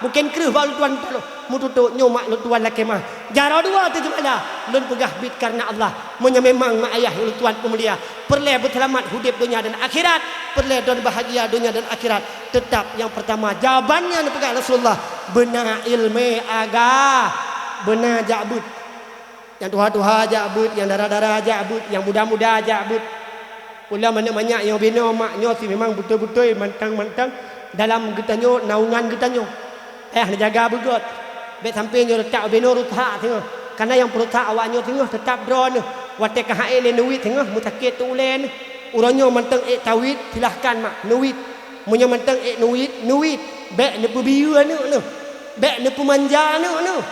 Mungkin kereh baru tuan kalau mututuk nyomak lu tuan laki mah. Jara dua tu mana? Lun pegah bit karena Allah. Munya memang mak ayah lu tuan pemulia. Perle berselamat hidup dunia dan akhirat. Perle don bahagia dunia dan akhirat. Tetap yang pertama jawabannya nu pegah Rasulullah. Benar ilmu agama. Benar jabut. Yang tuha-tuha jabut, yang darah-darah jabut, yang muda-muda jabut. Pula banyak-banyak yang bina maknya si memang betul-betul mantang-mantang dalam getanyo naungan getanyo. Nak jaga begot. Bet sampai nyo letak bina rutha tengah. Karena yang perutha awaknya tengah tetap drone. Wate kahai le nuit tengah mutakit tu len. Uranyo mantang tawid silahkan mak nuit. Munyo mantang nuit. Bet ne pebiu anu nu. Bet ne pemanja anu.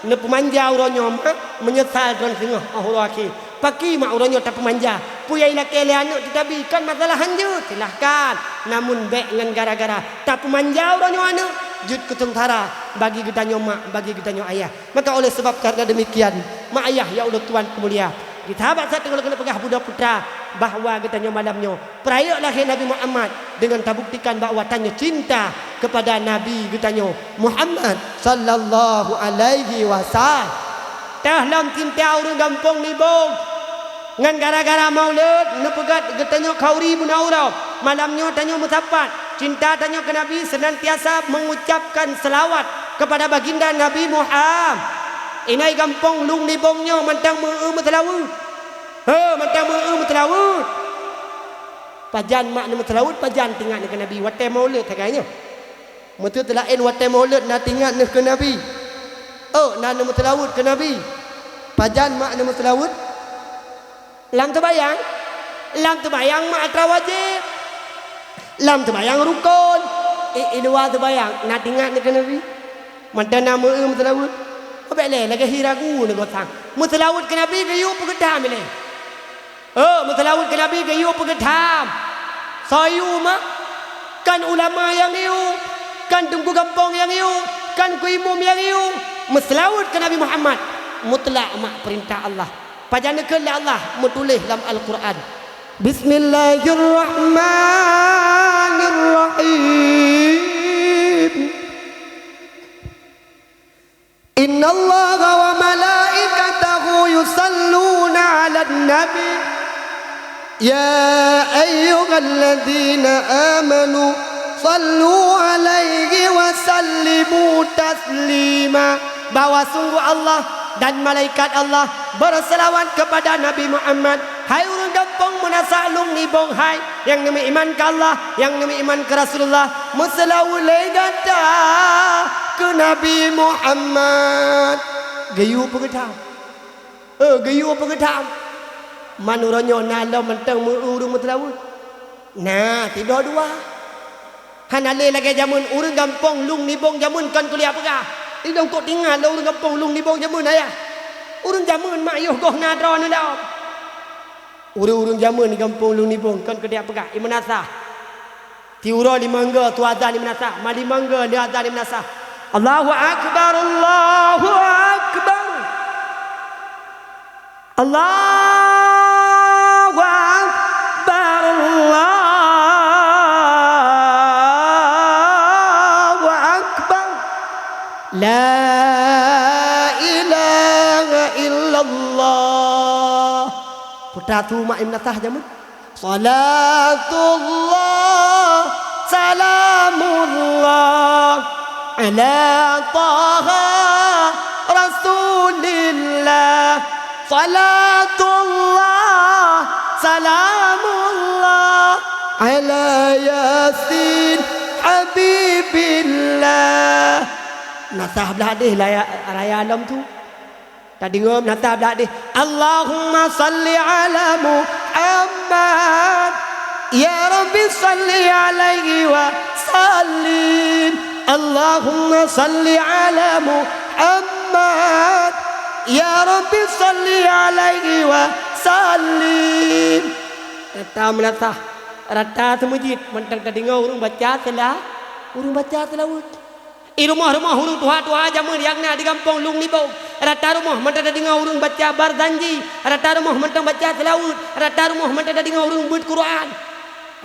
Ne pemanja uranyo mak menyesal drone tengah. Allah aki. Paki mak uranyo tak pemanja. Puyai laki le anak tetapi kan masalah hanjut silahkan. Namun bek dengan gara-gara tak pemanja uranyo anak jud ketentara bagi gedanyo mak bagi gedanyo ayah. Maka oleh sebab karena demikian mak ayah ya Allah tuan kemulia. Kita habaq satu kalau kena pegah budak putra bahawa gedanyo malamnya perayaan lahir Nabi Muhammad dengan terbuktikan bahawa tanya cinta kepada Nabi gedanyo Muhammad sallallahu alaihi wasallam. Tahlam cinta orang gampang ni bong. Ngan gara-gara maulid nu pegat getanyo kauri munaurau malamnya tanyo musafat cinta tanyo ke Nabi senantiasa mengucapkan selawat kepada baginda Nabi Muhammad. Inai gampang lung ni bongnya mantang meu metelawut. Mantang meu metelawut. Pajan mak ni metelawut pajan tinggal ke Nabi wate maulid taganya. Mutu telain wate maulid na tinggal ke Nabi. Na metelawut ke Nabi. Pajan mak ni metelawut lam terbayang mak atra wajib lam terbayang rukun dua terbayang nak ingat ke Nabi mantan nama mutlawud apa le lagi hiragu ni gotang mutlawud ke Nabi gayu pegedam le mutlawud ke Nabi gayu pegedam sayu mak kan ulama yang iu kan tunggu gampang yang iu kan kuimum yang iu mutlawud ke Nabi Muhammad mutlak mak perintah Allah. Pajana ke Allah menulis dalam Al-Quran. Bismillahirrahmanirrahim. Inna Allah wa malaikatahu yusalluna 'alan nabi. Ya ayyuhalladzina amanu sallu 'alaihi wa sallimu taslima. Bahwa sungguh Allah dan malaikat Allah berselawat kepada Nabi Muhammad. Hai orang gampang menasalung ni bong hai yang nami iman ke Allah, yang nami iman ke Rasulullah, muselawu legata ke Nabi Muhammad. Gayu pegedam. Gayu pegedam. Manuranyo nalo mentang urung mutlawut. Nah, tidak dua. Hanale lagi jamun urang gampang lung ni bong jamun kan kuliah pegah. Idong kok tinggal lo urang gampang lung ni bong jamun ayah. Urang jamun mak yuh goh nadra ni dah. Urang jamun ni gampang lung ni bong kan kedia pegah imanasa. Tiura di mangga tu azan di manasa, mali mangga di azan di manasa. Allahu akbar Allahu akbar. Allahu akbar Allahu akbar. La ilaha illallah. Putra tu mak imnatah jamu. Salatullah salamullah ala taha rasulillah. Salatullah salamullah ala yasin habibillah. Nasah belah deh raya alam tu. Tadi ngom nasah belah deh. Allahumma salli ala Muhammad. Ya Rabbi salli alaihi wa sallim. Allahumma salli ala Muhammad. Ya Rabbi salli alaihi wa sallim. Rata menasah. Rata semujid. Mentang tadi ngom urung baca telah. Urung baca telawut. Rumah-rumah urung tuha-tuha jamun yang na di kampung lung ni bau. Rata rumah mentang tadi ngau urung baca barzanji. Rata rumah mentang baca selawut. Rata rumah mentang tadi ngau urung buat Quran.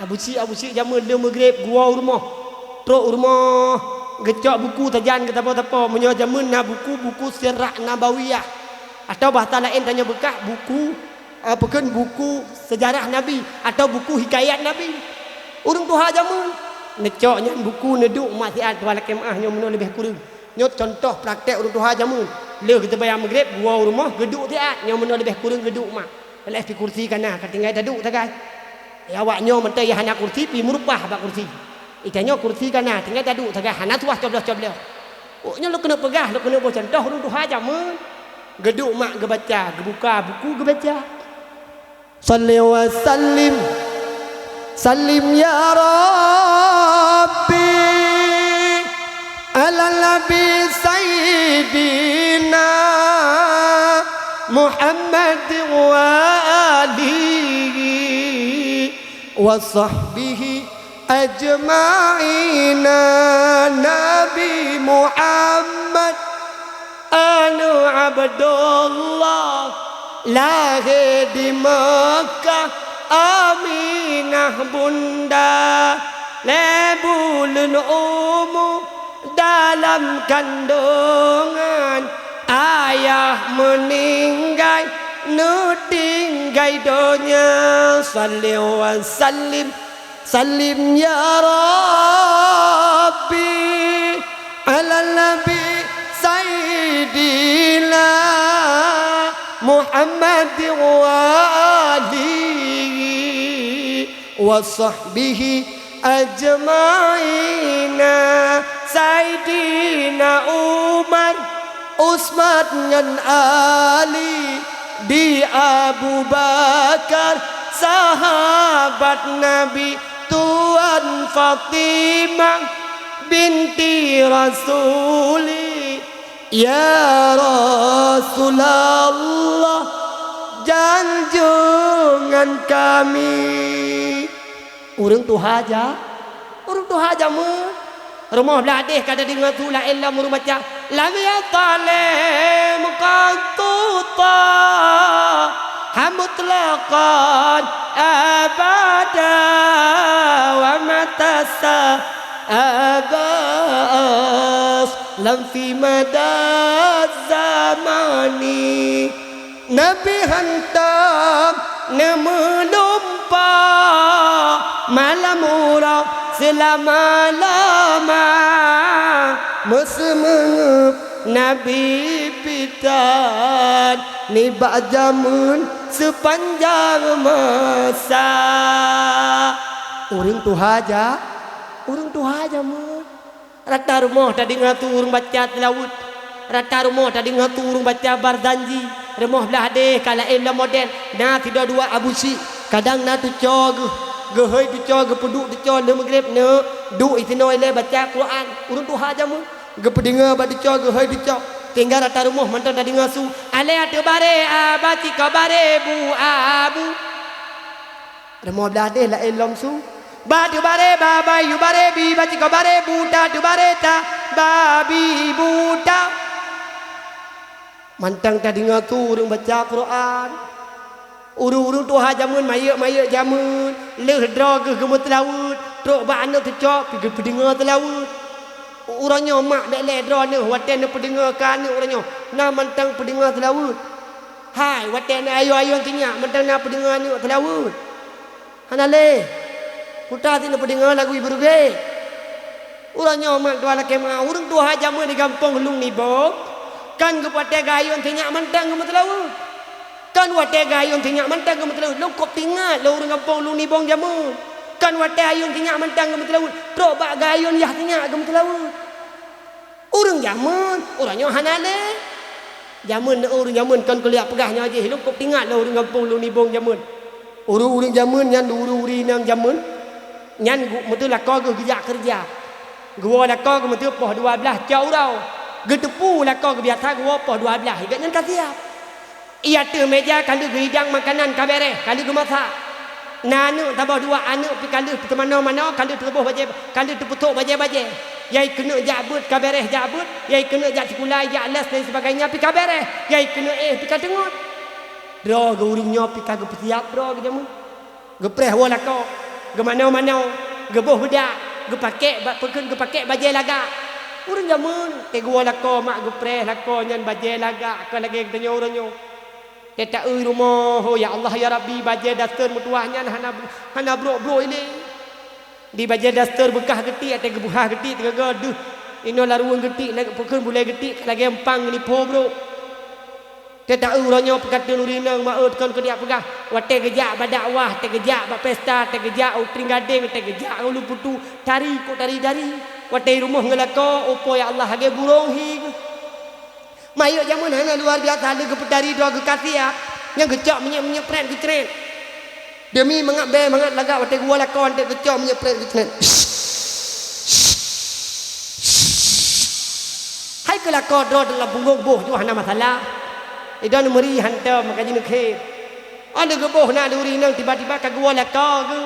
Abu si jamun dia maghrib gua rumah. Truk rumah gecok buku tajan ke apa-apa menyo jamun na buku sirah nabawiyah atau bahasa lain tanya bekah buku bukan buku sejarah Nabi atau buku hikayat Nabi. Urang tuha jamun necok nyan buku neduk masiat wala kemah nyo meno lebih kurang. Nyo contoh praktek urang tuha jamun. Le kita bayar maghrib gua rumah geduk tiat nyo meno lebih kurang geduk mak. Lepas di kursi kana katinggal duduk tagai. Ya awak nyo mentai hana kursi pi murupah bak kursi. Ikannya kursi kana tinggal duduk tagai hana tuah coblos-coblos. Oh nyo lu kena pegah lu kena buat contoh urang tuha jamun. Geduk mak gebaca, gebuka buku gebaca. Salli wa sallim sallim ya Rabbi ala nabi sayyidina Muhammad wa alihi wa sahbihi ajma'ina. Nabi Muhammad anu Abdullah lahir di Mekah Aminah bunda lebulun umur dalam kandungan ayah meninggal nutinggai donya. Salli wa sallim sallim ya Rabbi ala nabi sayyidina Muhammad wa alihi wa sahbihi ajma'ina. Sayyidina Umar Usman dan Ali di Abu Bakar sahabat Nabi Tuan Fatimah binti Rasuli. Ya Rasulullah janjungan kami. Urang tuha aja mu rumah beladih kada dengar tu la illa muru baca lam ya talim qatuta hamutlaqan abada wa matasa abas lam fi madad zamani. Nabi hantam nemelumpa malam murah selama-lama mesemengep Nabi pitan nibak jamun sepanjang masa. Urang tuha aja mu rata rumah tadi ngatu urang baca tilawut, rata rumah tadi ngatu urang baca barzanji, rumah belah deh kala ila model na tidak dua abusi kadang na tu cog gehoi tu cog peduk tu cog le maghrib ne du itinoi le baca Quran. Urang tuha aja mu gepedinga ba tu cog gehoi tu cog tinggal rata rumah mantan tadi ngasu ale atu bare abati kabare bu abu rumah belah deh la ilom su batu bare baba yu bare bi baci ko bare buta tu bare ta babi buta mantang tadi ngatu urang baca Quran. Urang tuha jamun mayak jamun leh dro ke gemut laut trok ba anak tecok pi pedengar telawut. Urangnya mak dek le dro ne waten ne pedengar kan urangnya na mantang pedengar telawut. Hai waten ayo tinyak mantang na pedengar ni telawut. Hanale putar sini pendengar lagu ibu ruge. Urangnya mak dua laki mak urang tuha jamu di kampung Lung Nibo. Kan kepada gayun tinyak mantang ke matlawu. Kan wate gayun tinyak mantang ke matlawu. Lu kop tinggal lu urang kampung Lung Nibo jamu. Kan wate ayun tinyak mantang ke matlawu. Trok bak gayun yah tinyak ke matlawu. Urang jamun, urangnya hanale. Jamun urang jamun kan kuliah pegahnya aja. Lu kop tinggal lu urang kampung Lung Nibo jamun. Urang jamun yang uri nang jamun. Nyan betul lah kau kerja gua lah kau betul poh 12 jauh tau gedepu lah kau biasa gua poh 12 ikat nyan kasih ia tu meja kalau hidang makanan kabere kalau gua masak nanu tambah 2 anak pi kalau pi mana kalau terbuh baje kalau terputuk baje yai kena jabut kabere jabut yai kena jak sekolah jak les dan sebagainya pi kabere yai kena pi katengot dro gurungnya pi kagak siap dro jamu gepreh wala kau ke mana-mana gebuh bedak gepake perken gepake baju laga Urang jamun te gua lako mak gupre lako nyan baje laga ke lagi tanyo uranyo. Te tak rumah oh ya Allah ya Rabbi baje dasar mutuahnya hana bro ini. Di baje dasar bekah geti te gebuhah geti te gaduh. Ino laruang geti lagi pukul boleh geti lagi empang ni po bro. Te tak uranyo perkata nurinang maut kon ke dia pegah. Wate gejak badakwah te gejak ba pesta te gejak utring gading te gejak ulu putu tari ko tari dari. Watai rumah ngelako opo ya Allah hage burung hi. Mayo jamun hana luar biasa ada kepedari dua gekati ya. Yang gecok minyak pren gecret. Demi mangat be mangat lagak watai gua lakon te gecok minyak pren gecret. Hai ke lako dro dalam punggung boh tu hana masalah. Idan meri hantar makanya nak ke. Ada ke boh nak duri nang tiba-tiba ka gua lako ke.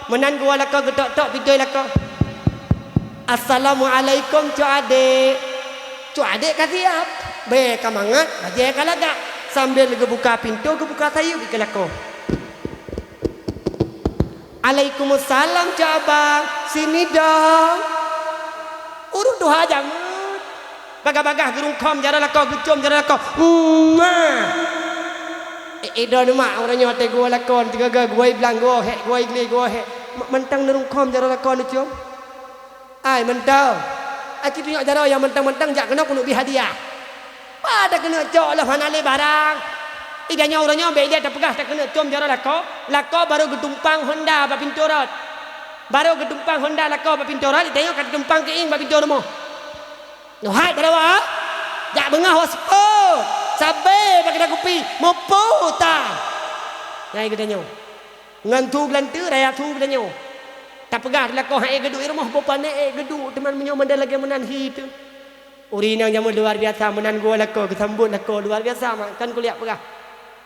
Menan gua lako getok-tok pidoi lako. Assalamualaikum cu adik kasih siap be kamangat baje kalaga sambil buka pintu buka sayu ke lako. Waalaikumsalam cu abang sini dong urut doha jangan bagah-bagah gerung kom jara lako gucum jara lako idon mak orangnya te gua lakon tiga gua bilang gua igli gua mentang nerung kom jara lakon ni cum. Ai mentang. Aki tunjuk cara yang mentang-mentang jak kena kuno bi hadiah. Pada kena cok lah hanale barang. Idanya orangnya be dia tak pegah tak kena com cara lako. Lako baru getumpang Honda ba pintorot. Baru getumpang Honda lako ba pintorot idanya kat tumpang ke ing ba pintor mo. No hai barawa. Jak bengah waspo. Sabe ba kena kopi mopo ta. Nyai gedanya. Ngantu glantu raya tu gedanya. Tak pegah lako hai geduk rumah bapa nek geduk teman menyo mandal lagi menan hitu. Urinang jamu luar biasa menan gua lako kesambut lako luar biasa kan kuliah pegah.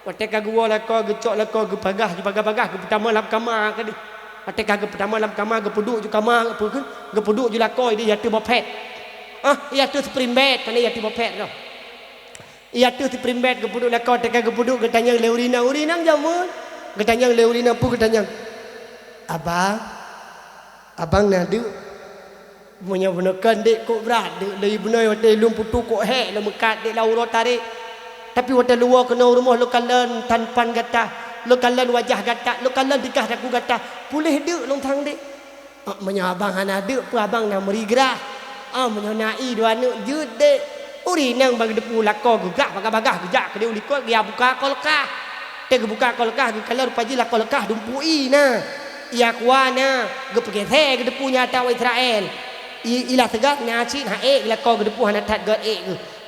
Wateka gua lako gecok lako gepagah gepagah-pagah pertama lap kamar kadi. Wateka pertama lap kamar gepuduk ju kamar apa kan gepuduk ju lako dia yatu bopet. Ia tu spring bed kan ia tu bopet tu. Ia tu spring bed gepuduk lako teka gepuduk getanya le urinang jamu. Getanya le urinang pu getanya. Abang nadu punya benakan dek kok berat dek dari benar hotel lum putu kok hek le mekat dek lauro tarik tapi hotel luar kena rumah lo kalan tanpan gata lo kalan wajah gata lo kalan dikah daku gata pulih dek long thang dek punya abang hana dek pu abang na merigrah punya nai dua anu jud dek uri nang bagi depu lako gugak bagah-bagah gejak ke dia ulikot dia buka kolkah te buka kolkah kalau rupaji la kolkah dumpui na ia kuana gepege the gedepunya tahu Israel ila tegak nyaci ha ila ko gedepu hana tat god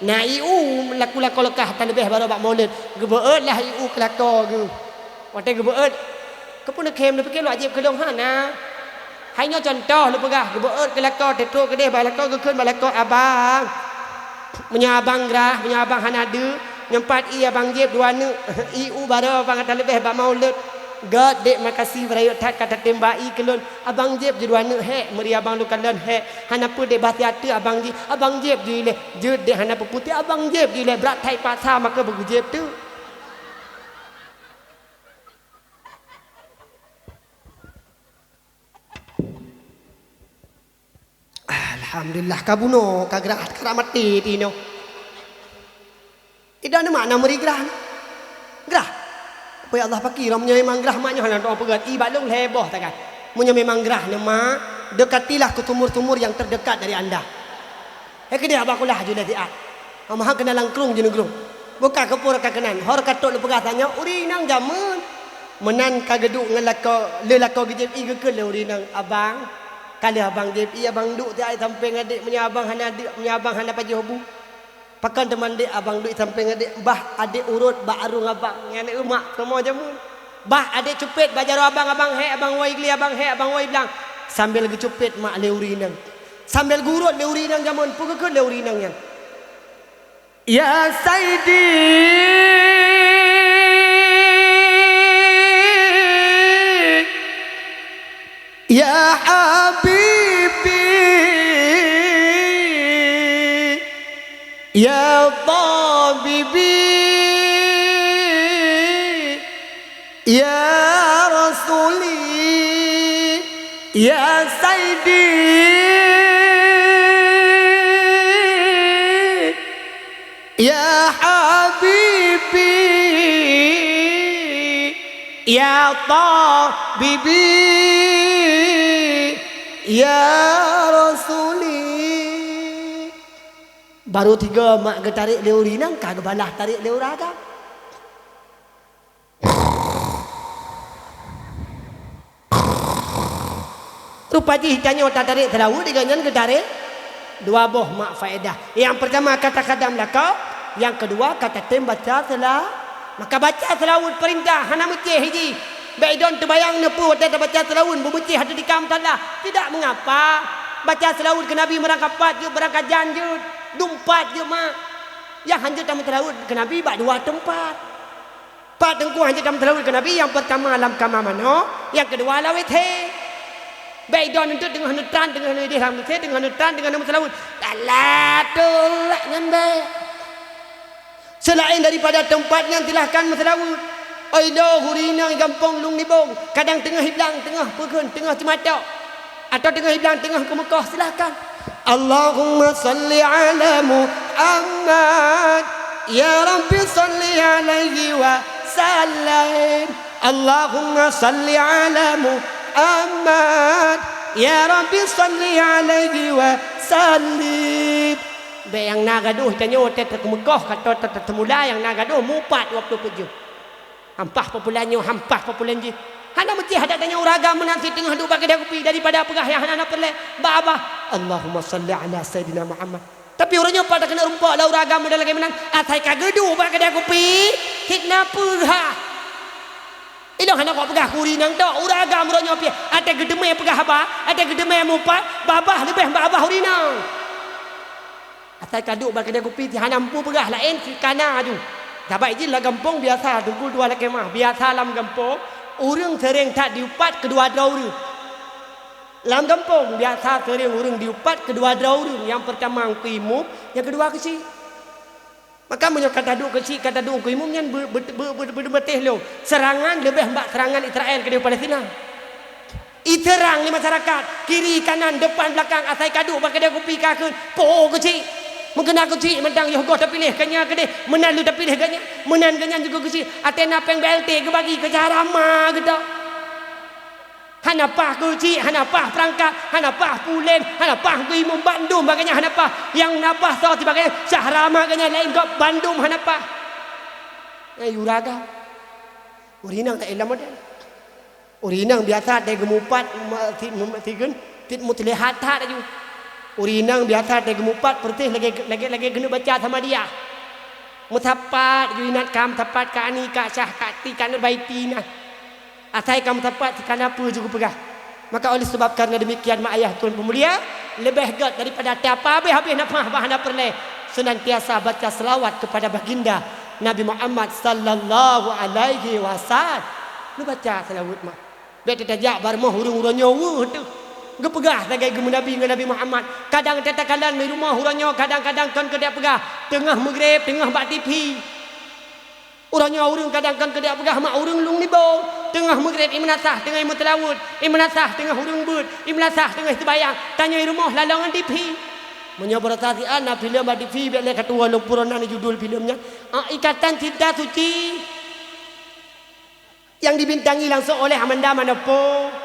na iu laku lekah tan lebih baru bak maulid gebeut lah iu kelako ge wate gebeut kepun kem le peke lu ajib kedong hana hanya contoh lu pegah gebeut kelako tetuk kedeh balako gekeun balako abang menyabang grah menyabang hana de nyempat ia bang jeb dua nu iu baru bang tan lebih bak maulid God dek makasih berayu tat kata tembai kelon abang jeb je duana he meri abang lu kalon he hana pu dek bati atu abang jeb je le je dek hana putih abang jeb je le berat thai pasar maka begu jeb tu alhamdulillah kabuno kagerak karamati tino tidak ada makna meri gerah apa Allah pakir punya memang gerah maknya hanya doa pegat ibalung heboh takkan punya memang gerah nama dekatilah ke tumur-tumur yang terdekat dari anda dia abakulah juga dia maha kena langkrung je negrung buka kepur kakenan hor katok le pegah tanya urinang jamun menan kageduk ngelako lelako gejep ke le urinang abang kali abang jep abang duk dia samping adik punya abang hana paji hobu pakan teman dek abang duit samping adik bah adik urut bah arung abang ngane umak semua jamun bah adik cupit bajaru abang he abang wai gli abang he abang wai bilang sambil ge cupit mak le urinang sambil gurut le urinang jamun pugekeun le urinang yang ya saidi ya habibi ya tabibi ya rasuli ya sayyidi Ya Habibi Ya Tabibi Ya Rasuli. Baru 3 mak ke tarik leu rinang kagak balah tarik leu ragam. Tu paji tanya tak tarik terawut dengan ke tarik 2 boh mak faedah. Yang pertama kata kadam kau, yang kedua kata tem baca telah. Maka baca selawat perintah hana mecih hiji. Baidon terbayang nepu ada baca selawat bermecih ada di kam tanah. Tidak mengapa. Baca selawat ke Nabi merangkap 4 je berangkat janjut. Dumpat je mak. Yang hanjut dalam selawat ke Nabi bak 2 tempat. 4 tengku hanjut dalam selawat ke Nabi. Yang pertama alam kamar mano, yang kedua lawet he. Baidon untuk dengan netan dengan dia rambut he dengan netan dengan nama selawat. Dalatul dengan baik. Selain daripada tempat yang tilahkan masalawut. Aido hurina gampang lung nibong. Kadang tengah hiblang, tengah pergun, tengah cematok. Atau tengah hiblang, tengah ke Mekah, silakan. Allahumma salli ala Muhammad. Ya Rabbi salli alaihi wa sallim. Allahumma salli ala Muhammad. Ya Rabbi salli alaihi wa sallim. Yang nagaduh tanya tetap ke Mekah kata tetap semula yang nagaduh mupat waktu pergi. Hampah populannya, hampah populan je. Hana mesti ada tanya uragam nanti tengah duk bagi dia kopi daripada pegah yang hana perle. Baba Allahumma salli ala Sayyidina Muhammad. Tapi orangnya pada kena rumpak lah uragam dia lagi menang. Atai kagedu bagi dia kopi. Hikna pegah. Ini hana kau pegah kurinang dak uragam orangnya pi. Ada gedeme pegah apa? Ada gedeme mupat. Babah lebih babah urinang. Asal kaduk bagi dia kopi ti hana mampu pegah lain si kana tu. Dapat izin lah gampung biasa tunggu 2 laki mah. Biasa lam gampung urang sering tak diupat kedua draurang. Lam gampung biasa sering urang diupat kedua draurang. Yang pertama kuimum, yang kedua kecil. Maka menyo kata duk kecil kata duk kuimum nyan berbetih lo. Serangan lebih mbak serangan Israel ke Palestina. Iterang ni masyarakat kiri kanan depan belakang asai kaduk bagi dia kopi kakun po kecil. Mungkin aku cik mentang Yogo tak pilih kanya ke dia. Menan lu tak pilih kanya. Menan kanya juga kecil. Atena peng BLT ke bagi ke carama ke tak. Hanapah kecil. Hanapah perangkat. Hanapah pulen. Hanapah ke imam Bandung bagainya hanapah. Yang napah tau sebagainya. Syahrama kanya lain kau Bandung hanapah. Uraga. Urinang tak ilam ada. Urinang biasa ada gemupat. Tit mutlihat tak ada juga. Urinang biasa ada gemupat pertih lagi kena baca sama dia. Mutapat juinat kam tapat ka ani ka syah ka ti kana baiti nah. Asai kam tapat kana apa juga pegah. Maka oleh sebab karena demikian mak ayah tuan pemulia lebih gat daripada apa habis nafah bahan perle senantiasa baca selawat kepada baginda Nabi Muhammad sallallahu alaihi wasallam. Lu baca selawat mah. Biar tajak barmah hurung-hurung nyawa tu. Gepegah sebagai gemu Nabi dengan Nabi Muhammad. Kadang tetakalan di rumah orangnya kadang-kadang kan ke dia pegah tengah maghrib tengah bak TV. Orangnya urang kadang kan ke dia pegah mak urang lung ni bau. Tengah maghrib imnasah tengah mutlawud, imnasah tengah urang bud, imnasah tengah sembahyang. Tanya di rumah lalangan TV. Menyoborasi anak filem bak TV biar le ketua lumpuran ni judul filmnya. Ikatan Cinta Suci. Yang dibintangi langsung oleh Amanda Manopo.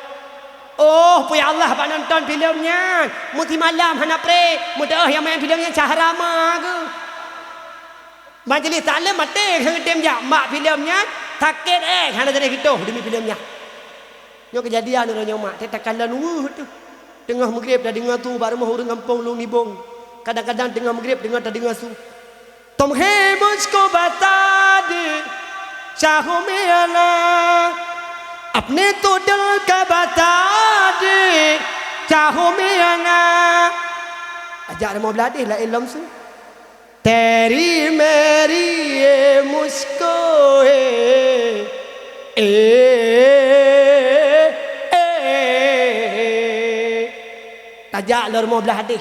Oh, puya Allah pak nonton filmnya. Muti malam hana pre. Mudah yang main filmnya Cahrama ke. Majlis taklim mati sang tem jak mak filmnya sakit hana jadi gitu demi filmnya. Nyo kejadian orangnya mak tetakalan tu. Tengah maghrib dah dengar tu baru mau orang kampung lu nibong. Kadang-kadang tengah maghrib dengar tak dengar su. Tumhe mujhko bata de चाहो में आना अपने तो दिल का बता दे चाहो में आना ajak dia mau beladih lah ilham su तेरी मेरी ये मुझको tajak lor mau beladih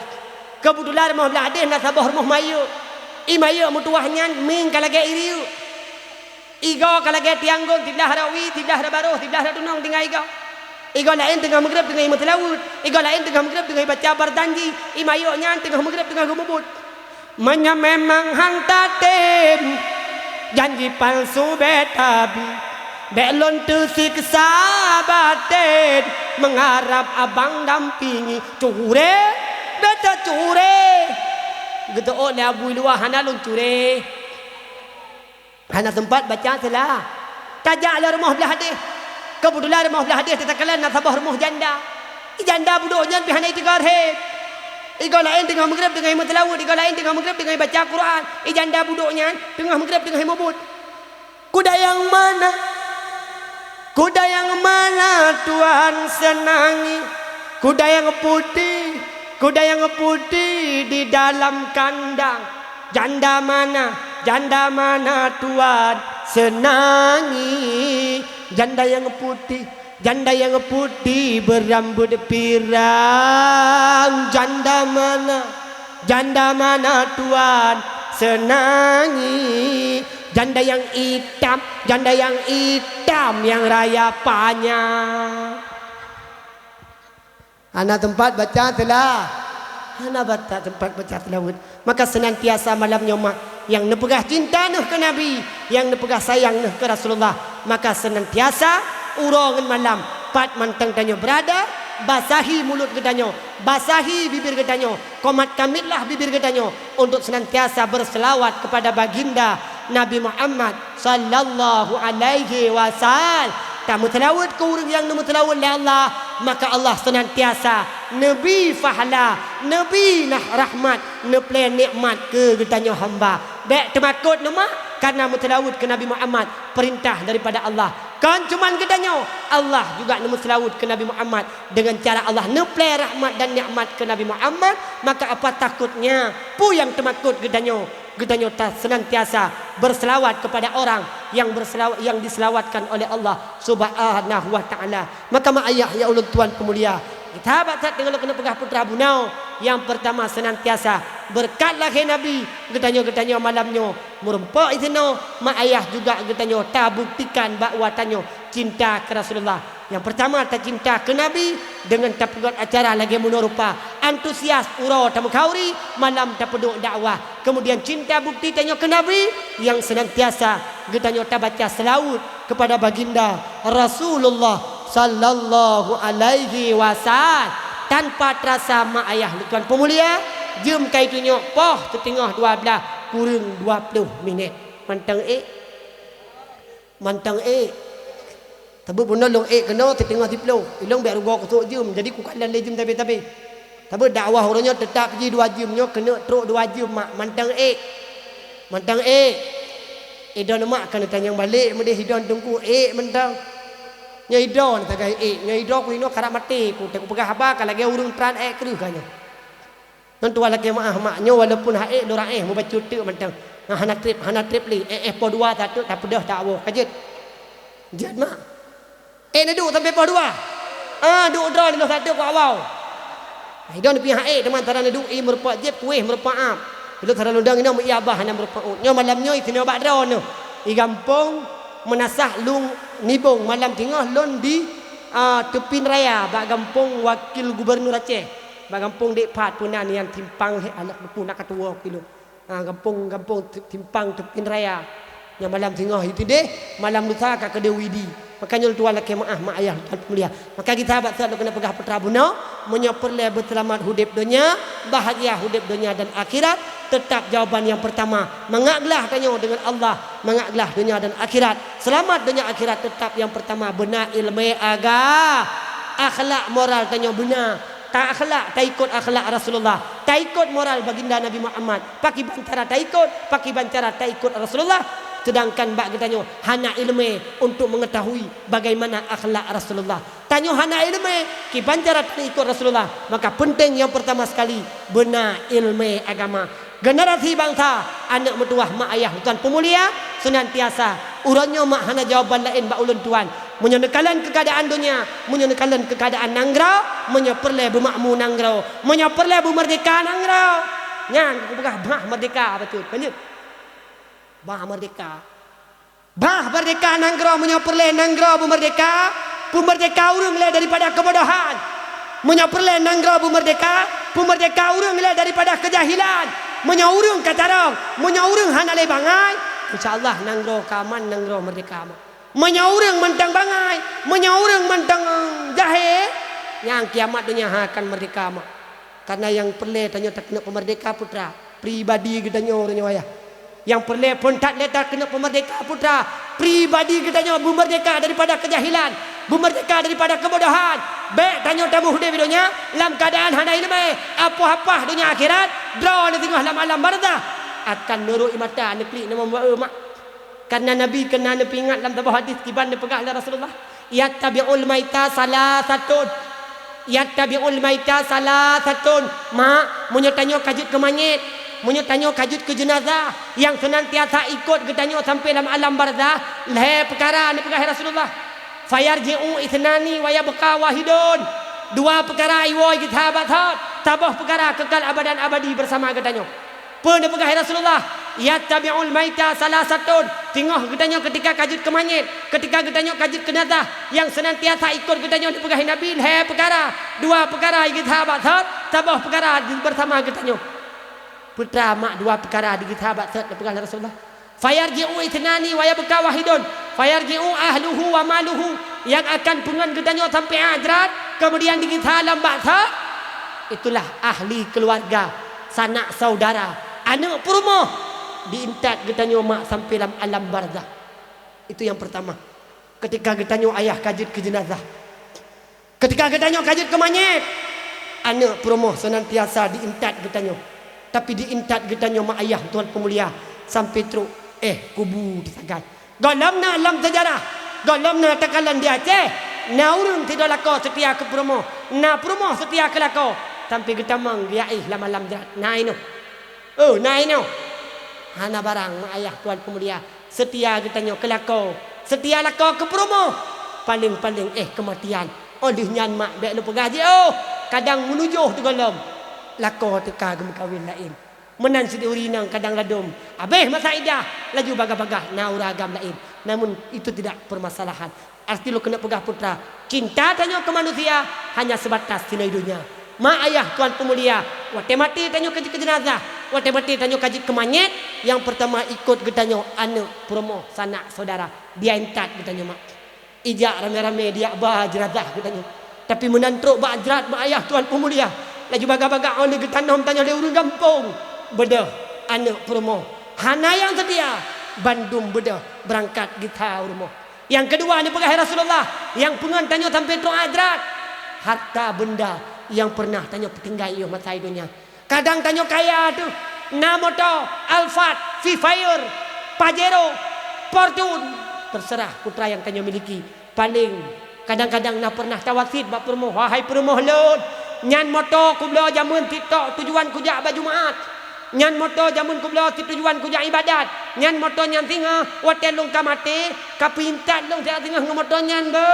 kebetulan mau beladih nak sabah rumah mayu imayu mutuahnya ming kalage iriu igo kalage tianggung tiblah rawi tiblah rabaruh tiblah radunong tinggal igo lain tengah maghrib tengah imut laut igo lain tengah maghrib tengah baca bardanji imayu nya tengah maghrib tengah gumubut Menya memang hantatem janji palsu betabi belon tersiksa batin mengharap abang dampingi cure beta cure gitu oleh abu luah hana lun cure hana sempat baca salah tajak lah rumah belah hadis kebetulan rumah belah hadis tetakalan nasabah rumah janda buduknya bihana itu garhid Iga lain tengah maghrib tengah imam tilawat, iga lain tengah maghrib tengah baca Quran. Janda buduknya tengah maghrib tengah mabut. Kuda yang mana? Kuda yang mana Tuhan senangi? Kuda yang putih, kuda yang putih di dalam kandang. Janda mana? Janda mana Tuhan senangi? Janda yang putih. Janda yang putih berambut pirang. Janda mana? Janda mana Tuhan senangi? Janda yang hitam. Janda yang hitam yang raya panjang. Anak tempat baca telah. Anak baca tempat baca telawud. Maka senantiasa malamnya mak yang nepegah cinta ke Nabi, yang nepegah sayang ke Rasulullah, maka senantiasa urangan malam pat mantang tanyo berada basahi mulut gedanyo, basahi bibir gedanyo, komat kamitlah bibir gedanyo untuk senantiasa berselawat kepada baginda Nabi Muhammad sallallahu alaihi wasallam. Kamu telawat ke orang yang namu telawat oleh Allah, maka Allah senantiasa Nabi fahala, Nabi nah rahmat, neplen nikmat ke gedanyo hamba. Bek temakut nama karena mutelawud ke Nabi Muhammad, perintah daripada Allah. Kan cuman gedanyo Allah juga nemu selawud ke Nabi Muhammad dengan cara Allah neple rahmat dan nikmat ke Nabi Muhammad, maka apa takutnya pu yang temakut gedanyo tak senantiasa berselawat kepada orang yang berselawat, yang diselawatkan oleh Allah Subhanahu wa taala. Maka mak ayah ya ulun tuan pemulia, kita baca dengan kena pegah putra bunau. Yang pertama senantiasa berkatlah ke Nabi getanyo malamnya merempak itino mak ayah juga getanyo ta buktikan bahawa tanyo cinta ke Rasulullah. Yang pertama ta cinta ke Nabi dengan ta pegot acara lagi menurupa antusias uro ta mekauri malam ta peduk dakwah. Kemudian cinta bukti tanyo ke Nabi yang senantiasa getanyo ta baca selawat kepada baginda Rasulullah sallallahu alaihi wasallam tanpa terasa mak ayah tuan pemulia jam kai tunjuk poh setengah 12 kurang 20 minit mantang tapi pun long kena setengah 10 ilong biar gua kusuk jam jadi ku kalan le jam tapi dakwah orangnya tetap je 2 jamnya kena teruk 2 jam mak mantang idon mak kan tanya balik mendeh idon tunggu mentang nyai don tagai nyai do ku ino karak mati ku te ku pegah apa kalage urung tran kru kanya non tua lagi maknya walaupun lora mu baca tu mentang hana trip li po 2 satu tak pedah tak awo kajet jad mak na du sampai po 2 du draw lo satu ku awau idon pi teman taran du merupa jeb kuih merupa ap bilo taran undang ino mu iabah hana merupa nyo malamnya itino bak draw no i gampong menasah lung nibong malam tengah lon di tepin raya bak gampung wakil gubernur Aceh bak gampung dek pat punan yang timpang anak punak ketua kilo gampung timpang tepin raya yang malam tengah itu deh malam lusa kak ke Widi makanya tua laki mak ayah tuan mulia maka kita abad selalu kena pegah putra buno menyeperle berselamat hudip dunia bahagia hudip dunia dan akhirat. Tetap jawaban yang pertama mengaglah tanyo dengan Allah, mengaglah dunia dan akhirat, selamat dunia akhirat. Tetap yang pertama benar ilmu akhlak moral tanyo benar tak akhlak tak ikut akhlak Rasulullah, tak ikut moral baginda Nabi Muhammad, paki bancara tak ikut Rasulullah. Sedangkan bak tanyo hana ilmu untuk mengetahui bagaimana akhlak Rasulullah. Tanyo hana ilmu ki bancara tak ikut Rasulullah, maka penting yang pertama sekali benar ilmu agama. Generasi bangsa anak mertua mak ayah tuan pemulia senantiasa urangnya mak hana jawaban lain bak ulun tuan menyonekalan keadaan dunia, menyonekalan keadaan nangrau, menyeperle bermakmu nangrau, menyeperle bermerdeka nangrau. Nyan bukan bah merdeka betul kan? Bah merdeka nangrau menyeperle nangrau bermerdeka, pemerdeka urang le daripada kebodohan. Menyeperle nangrau bermerdeka, pemerdeka urang le daripada kejahilan. menyaurung katarong, menyaurung hanale bangai, insyaallah nangro kaman nangro merdeka ma. Menyaurung mentang bangai, menyaurung mentang jahe, yang kiamat dunia akan merdeka ma. Karena yang perle tanya tak kena pemerdeka putra, pribadi kita nyornya wayah. Yang perle pun tak letak kena pemerdeka putra, pribadi kita nyor merdeka daripada kejahilan, merdeka daripada kebodohan. Baik tanya tamu hude videonya, dalam keadaan hana ilmu, apa-apa dunia akhirat, draw di tengah alam barzah akan nurut mata neklik nama mak. Karena Nabi kena ingat dalam sebuah hadis kiban dipegah oleh Rasulullah. Yattabi'ul maita salasatun. Yattabi'ul maita salasatun. Mak, munyo tanyo kajut ke mayit, munyo tanyo kajut ke jenazah yang senantiasa ikut getanyo sampai dalam alam barzah. Leh perkara ni pegah Rasulullah. Fayarji'u ithnani wa yabqa wahidun. Dua perkara iwoi kita batat. Tabah perkara kekal abadan abadi bersama getanyo. Pun dia pegah Rasulullah. Yattabi'ul maita salasatun. Tengok getanyo ketika kajut ke mayit, ketika getanyo kajut ke jenazah yang senantiasa ikut getanyo dipegah Nabi. Leh perkara, dua perkara kita batat. Tabah perkara bersama getanyo. Putra mak dua perkara di kita batat dipegah Rasulullah. Fayarji'u ithnani wa yabqa wahidun. Fayarji'u ahluhu wa maluhu. Yang akan pungan getanyo sampai akhirat, kemudian di kita alam barzah, itulah ahli keluarga, sanak saudara, anak perumah diintat getanyo mak sampai dalam alam barzah. Itu yang pertama. Ketika getanyo ayah kajut ke jenazah, ketika getanyo kajut ke mayit, anak perumah senantiasa diintat getanyo. Tapi diintat getanyo mak ayah Tuhan pemulia sampai teruk kubu disagat. Galamna alam sejarah, galamna takalan di Aceh, na urun tidak lako setia ke perumah, na perumah setia ke lako sampai getamang dia lam jerat. Nah ini, nah ini, hana barang mak ayah Tuhan pemulia setia getanyo ke lako, setia lako ke perumah, paling kematian. Olehnya mak dek lupa gaji. Kadang menujuh tu galam, lako teka gemkawin lain. Menan sidi urinang kadang ladum. Habis masa idah laju bagah-bagah nauragam lain. Namun itu tidak permasalahan. Arti lu kena pegah putra. Cinta tanya ke manusia hanya sebatas tina dunia. Mak ayah Tuhan pemulia, wate mati tanyo kajit ke jenazah, wate mati tanyo kajit ke mayit. Yang pertama ikut getanyo anak promo sanak saudara. Dia intat getanyo mak. Ijak rame-rame dia bah jenazah getanyo. Tapi menantruk bah jerat mak ayah Tuhan pemulia. Laju bagah-bagah oleh getanam tanyo le urang kampung. Bedah anak promo. Hana yang setia Bandung bedah berangkat kita rumah. Yang kedua ni pegah Rasulullah, yang pengen tanyo sampai tu adrat. Harta benda yang pernah tanyo tinggal yo masa hidupnya. Kadang tanyo kaya tu, na motor, Alphard, Fire, Pajero, Fortune, terserah putra yang tanyo miliki. Paling kadang-kadang na pernah tawasid bab promo, wahai promo lon, nyan motor ku belo jamun TikTok tujuan ku jak baju maat. Nyan motor jamun ku belo tujuan ku jak ibadat. Nyan motor nyan tinggal hotel long kamate, kapintat long saya tinggal motor nyan be.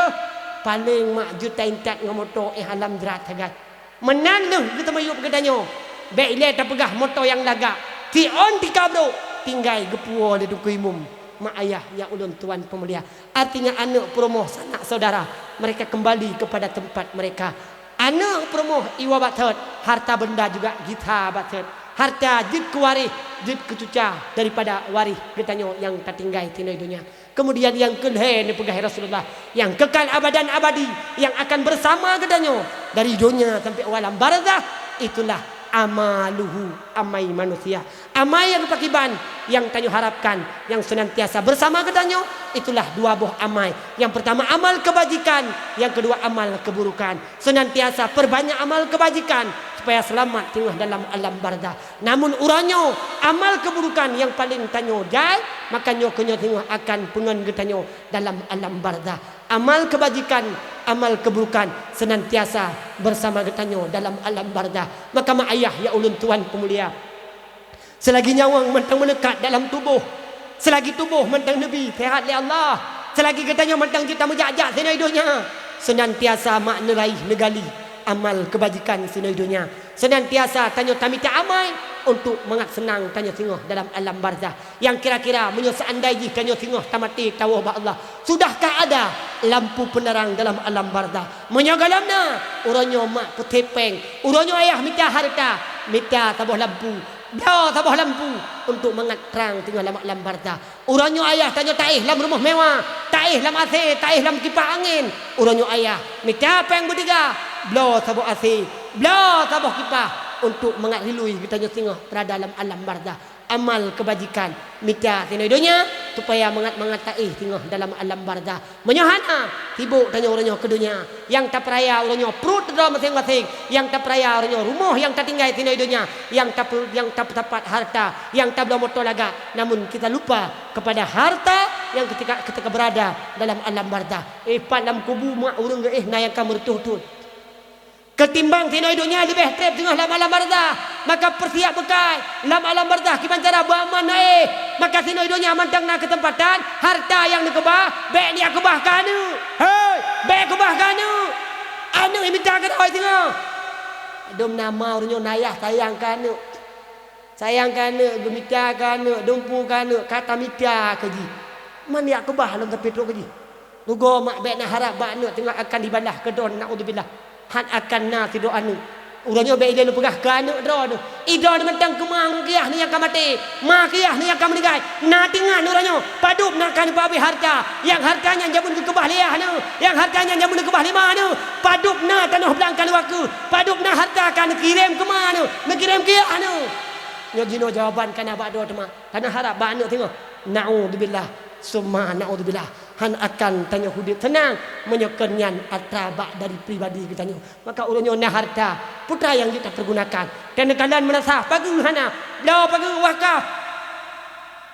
Paling mak juta intat dengan motor alam jerat sagat. Menan lu kita mayup gedanyo. Baik le tak pegah motor yang lagak. Ti on ti kabro tinggal gepuo le duku imum. Mak ayah yang ulun tuan pemulia. Artinya anak promo sanak saudara, mereka kembali kepada tempat mereka. Anak promo iwa batet, harta benda juga kita batet. Harta jid kuwarih, jid kecuca daripada warih getanyo yang tertinggal tina dunia. Kemudian yang kelhe ni pegah Rasulullah, yang kekal abadan abadi, yang akan bersama getanyo dari dunia sampai alam barzah, itulah amaluhu, amai manusia. Amai yang pakiban yang tanyo harapkan, yang senantiasa bersama getanyo, itulah dua buah amai. Yang pertama amal kebajikan, yang kedua amal keburukan. Senantiasa perbanyak amal kebajikan supaya selamat tengah dalam alam barzah. Namun uranyo amal keburukan yang paling tanyo jai, makanya kenyo tengah akan pengen getanyo dalam alam barzah. Amal kebajikan, amal keburukan senantiasa bersama getanyo dalam alam barzah. Maka mak ayah ya ulun tuan pemulia, selagi nyawang mentang menekat dalam tubuh, selagi tubuh mentang Nabi sehat oleh Allah, selagi getanyo mentang kita menjajak sini hidupnya, senantiasa mak neraih negali amal kebajikan sini dunia. Senantiasa tanyo tamita amai untuk mengat senang tanyo singoh dalam alam barzah. Yang kira-kira menyo seandai tanyo singoh tamati tawah ba Allah, sudahkah ada lampu penerang dalam alam barzah? Menyogalamna uronyo mak petepeng, uronyo ayah minta harta, minta tabuh lampu, Dah tabah lampu untuk mengat terang tengah lam barda. Uranyo ayah tanya taih lam rumah mewah, taih lam AC, taih lam kipas angin. Uranyo ayah minta apa yang bertiga. Blo tabah AC, blo tabah kipas untuk mengat rilui kita tengah berada dalam alam barda. Amal kebajikan minta tino dunia supaya mengat taih tengah dalam alam barda. Menyohana sibuk tanya orangnya ke dunia. Yang tak peraya orangnya perut dah masing-masing. Yang tak peraya orangnya rumah yang tak tinggal tino dunia. Yang tak dapat harta, yang tak belum motor laga. Namun kita lupa kepada harta yang ketika berada dalam alam barda. Dalam kubu mak urang nayak kamu tuh. Ketimbang tino hidupnya lebih trip tengah alam bardah, maka persiap bekai alam bardah kiban cara beraman maka tino hidupnya mantang nak ketempatan harta yang nak kebah baik dia kebah kanu hei baik kebah kanu anu minta ke oi tengah dom nama orangnya nayah sayang kanu gemita kanu dumpu kanu kata mita keji man dia kebah dalam tapi tu keji lugo mak baik nak harap bak tengah akan dibalah ke don naudzubillah han akan na tido anu urangnya baik dia lu pegah ke anak dro tu idon mentang kemang kiah ni yang ka mati ma kiah ni yang ka meninggal na tingan urangnya padup nak kan pabi harta yang hartanya jamun ke kebah liah nu yang hartanya jamun ke kebah lima nu padup na tanah belangkan waku padup na harta kan kirim ke mana nak kirim kiah nu nyojino jawaban kan abak do tema tanah harap ba anak tengok naudzubillah summa naudzubillah han akan tanya hudip tenang menyokenyan atrabak dari pribadi kita nyo maka urangnya na harta putra yang kita pergunakan dan kalian merasa pagi hana lau pagi wakaf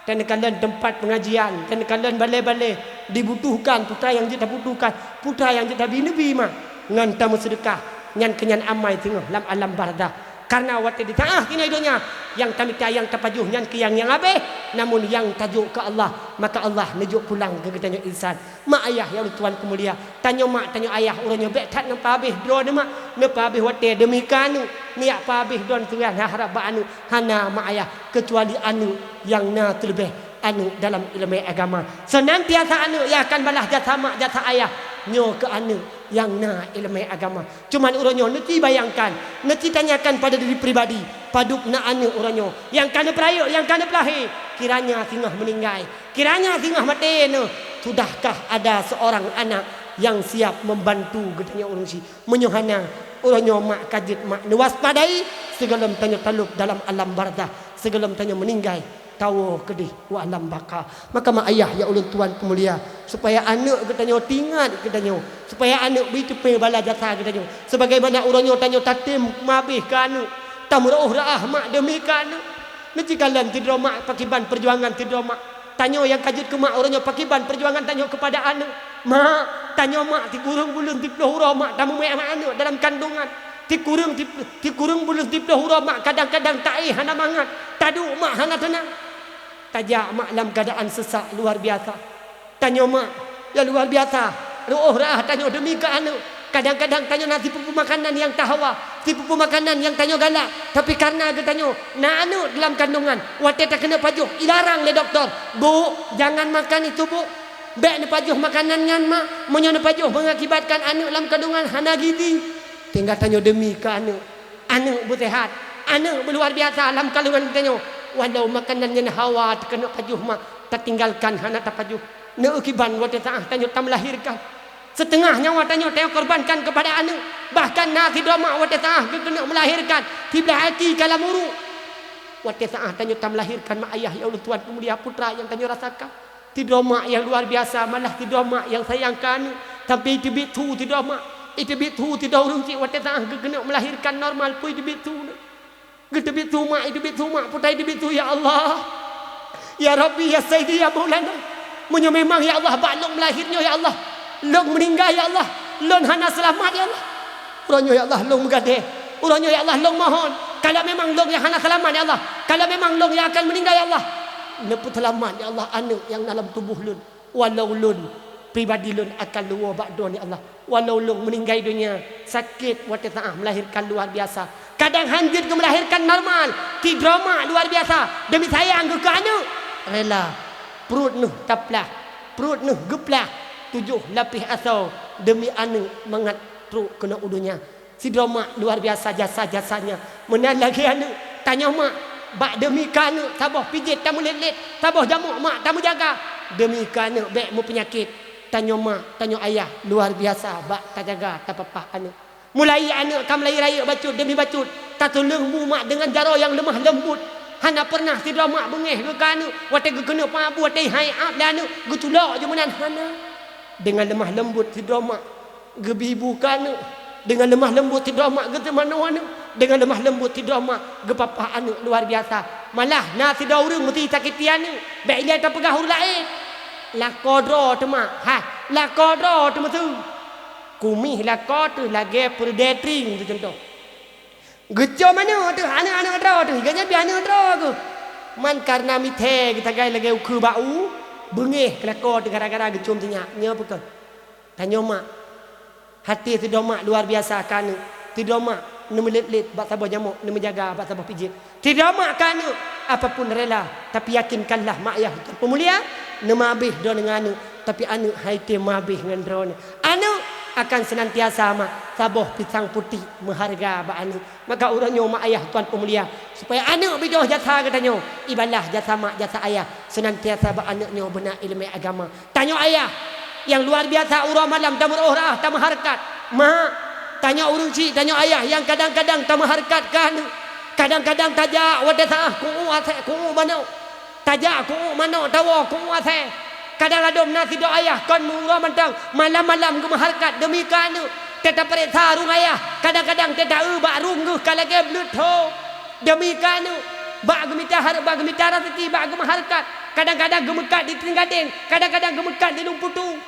dan kalian tempat pengajian dan kalian balai-balai dibutuhkan putra yang kita butuhkan putra yang kita bini mah ngan tamu sedekah ngan kenyan amai tengah dalam alam bardah karena waktu di tengah kini hidupnya yang kami yang terpajuh yang habis namun yang tajuk ke Allah maka Allah nejuk pulang ke kita insan mak ayah yang tuan kemulia tanya mak tanya ayah orangnya baik tak nampak habis doa ni mak nampak habis waktu demikian niat habis don tuan harap anu hana mak ayah kecuali anu yang na terlebih anu dalam ilmu agama senantiasa anu yang akan balas jasa mak jasa ayah nyo ke anu yang na ilmu agama cuman urangnya nanti bayangkan nanti tanyakan pada diri pribadi paduk na anu urangnya yang kana perayuk yang kana pelahir kiranya tengah meninggal kiranya tengah mati no sudahkah ada seorang anak yang siap membantu gedanya urang si menyohana urangnya mak kajit mak waspadai segala tanya taluk dalam alam bardah segala tanya meninggal tahu kedih wa alam baka maka mak ayah ya ulun tuan kemulia supaya anak katanya tingat katanya supaya anak bitepe bala jasa katanya sebagaimana urangnya tanya tatim mabih kan tamrauh raah mak demi kan nanti kalian tidro mak pakiban perjuangan tidro mak tanya yang kajut ke mak urangnya pakiban perjuangan tanya kepada anak mak tanya mak tikurung bulun tiploh hura mak tamu mek anak dalam kandungan tikurung bulun tiploh hura mak kadang-kadang taih hana mangat tadu mak hana tenang tajak mak dalam keadaan sesak luar biasa tanya mak ya luar biasa ruh rah tanya demi ke anu kadang-kadang tanya nasi pupu makanan yang tahawa si pupu makanan yang tanya galak tapi karena dia tanya nak anu dalam kandungan wate tak kena pajuh dilarang le doktor bu jangan makan itu bu baik ne pajuh makanan ngan mak menyo ne pajuh mengakibatkan anu dalam kandungan hana gizi tinggal tanya demi ke anu bu sehat anu luar biasa dalam kandungan tanya walau makanannya hawa kena pajuh mak tertinggalkan hana tapajuh ne ukiban wate taah tanya tam melahirkan setengah nyawa tanya korbankan kepada anak bahkan nasi doma wate taah kena melahirkan tiba hati kalamuru wate taah tanya tam melahirkan mak ayah ya Allah tuan pemulia putra yang tanya rasakan tidur mak yang luar biasa malah tidur mak yang sayangkan tapi itu bitu tidur mak itu bitu tidur urung cik wate taah kena melahirkan normal pun itu bitu gitu bitu mak itu bitu mak putai itu bitu ya Allah ya Rabbi ya Sayyidi ya Maulana munyo memang ya Allah baklong melahirnya ya Allah long meninggal ya Allah long hana selamat ya Allah urangnya ya Allah long megade urangnya ya Allah long mohon kalau memang long yang hana selamat ya Allah kalau memang long yang akan meninggal ya Allah neput selamat ya Allah anak yang dalam tubuh lun walau lun pribadi lun akan luar bakdo ya Allah walau long meninggal dunia sakit wate taah melahirkan luar biasa kadang hanjut ke melahirkan normal ti drama luar biasa demi sayang ke anak rela perut nuh taplah perut nuh geplah 7 lapis asau demi anak mengat truk kena udunya si drama luar biasa jasa-jasanya mana lagi anak tanya mak bak demi kana tabah pijit tamu let-let, tabah jamuk mak tamu jaga. Demi kana bek mu penyakit. Tanya mak, tanya ayah, luar biasa bak tak jaga tak papa anak. Mulai anak kam mulai raya bacut demi bacut. Tak tolong mu mak dengan cara yang lemah lembut. Hana pernah tidur mak bengeh ke kana, watai ke kena pabu, watai hai ap dan gutulak je menan hana. Dengan lemah lembut tidur mak gebibu kana. Dengan lemah lembut tidur mak ge mana-mana. Dengan lemah lembut tidur mak ge papa anak luar biasa. Malah na tidur urang mesti sakit anak. Baik dia tak pegah urang lain. La kodro tu mak. Ha, la kodro tu tu. Kumih la kod tu lagi predating tu contoh. Geco mana tu anak-anak dro tu. Higanya biar anak dro tu. Man karena mithe kita gai lagi ukur bau. Bengeh kelakor tu gara-gara gecom tu nyak. Nya apa ke? Tanya mak. Hati tidur mak luar biasa kan. Tidur mak nama let-let bak sabar jamuk, nama jaga bak sabar pijit. Tidur mak kan apapun rela, tapi yakinkanlah mak ayah pemulia nama habis do dengan anu, tapi anu haite mabih dengan drone. Anu akan senantiasa mak sabar pisang putih mengharga bak anu. Maka urangnya mak ayah tuan pemulia supaya anak bidoh jasa katanya. Ibadah jasa mak jasa ayah senantiasa bak anaknya benar ilmu agama. Tanya ayah yang luar biasa urang malam tamur orah tamah harkat. Mak tanya urang cik, tanya ayah yang kadang-kadang tamah harkat kan. Kadang-kadang tajak wadah ku ase ku mana. Tajak ku mana tawa ku ase. Kadang-kadang nasi do ayah kan murah mentang malam-malam gemah harkat demi kan. Teta periksa rung ayah. Kadang-kadang teta bak rung ge kalage blut ho. Demi kan bak gemita har bak gemita rezeki bak gemah harkat. Kadang-kadang gemekat di Tenggading, kadang-kadang gemekat di Lumputu.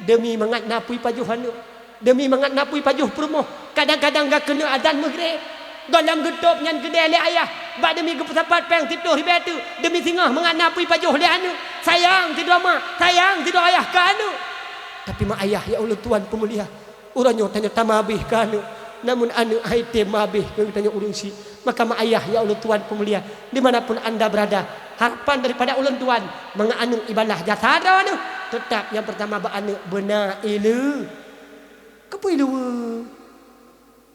Demi mengat napui pajuh anu. Demi mengat napui pajuh perumoh. Kadang-kadang gak kena azan maghrib. Dalam gedop nyan gede le ayah. Bak demi gepesapat peng tidur di betu. Demi singgah mengat napui pajuh le anu. Sayang tidur mak, sayang tidur ayah ke anu. Tapi mak ayah ya Allah Tuhan pemulia. Urangnya tanya tamabih ke anu. Namun anu haite mabih ke tanya urang si. Maka mak ayah ya Allah Tuhan pemulia, dimanapun anda berada, harapan daripada ulang tuan menganu ibadah jasa dah anu. Tetap yang pertama beranu benar ilu. Kepu ilu.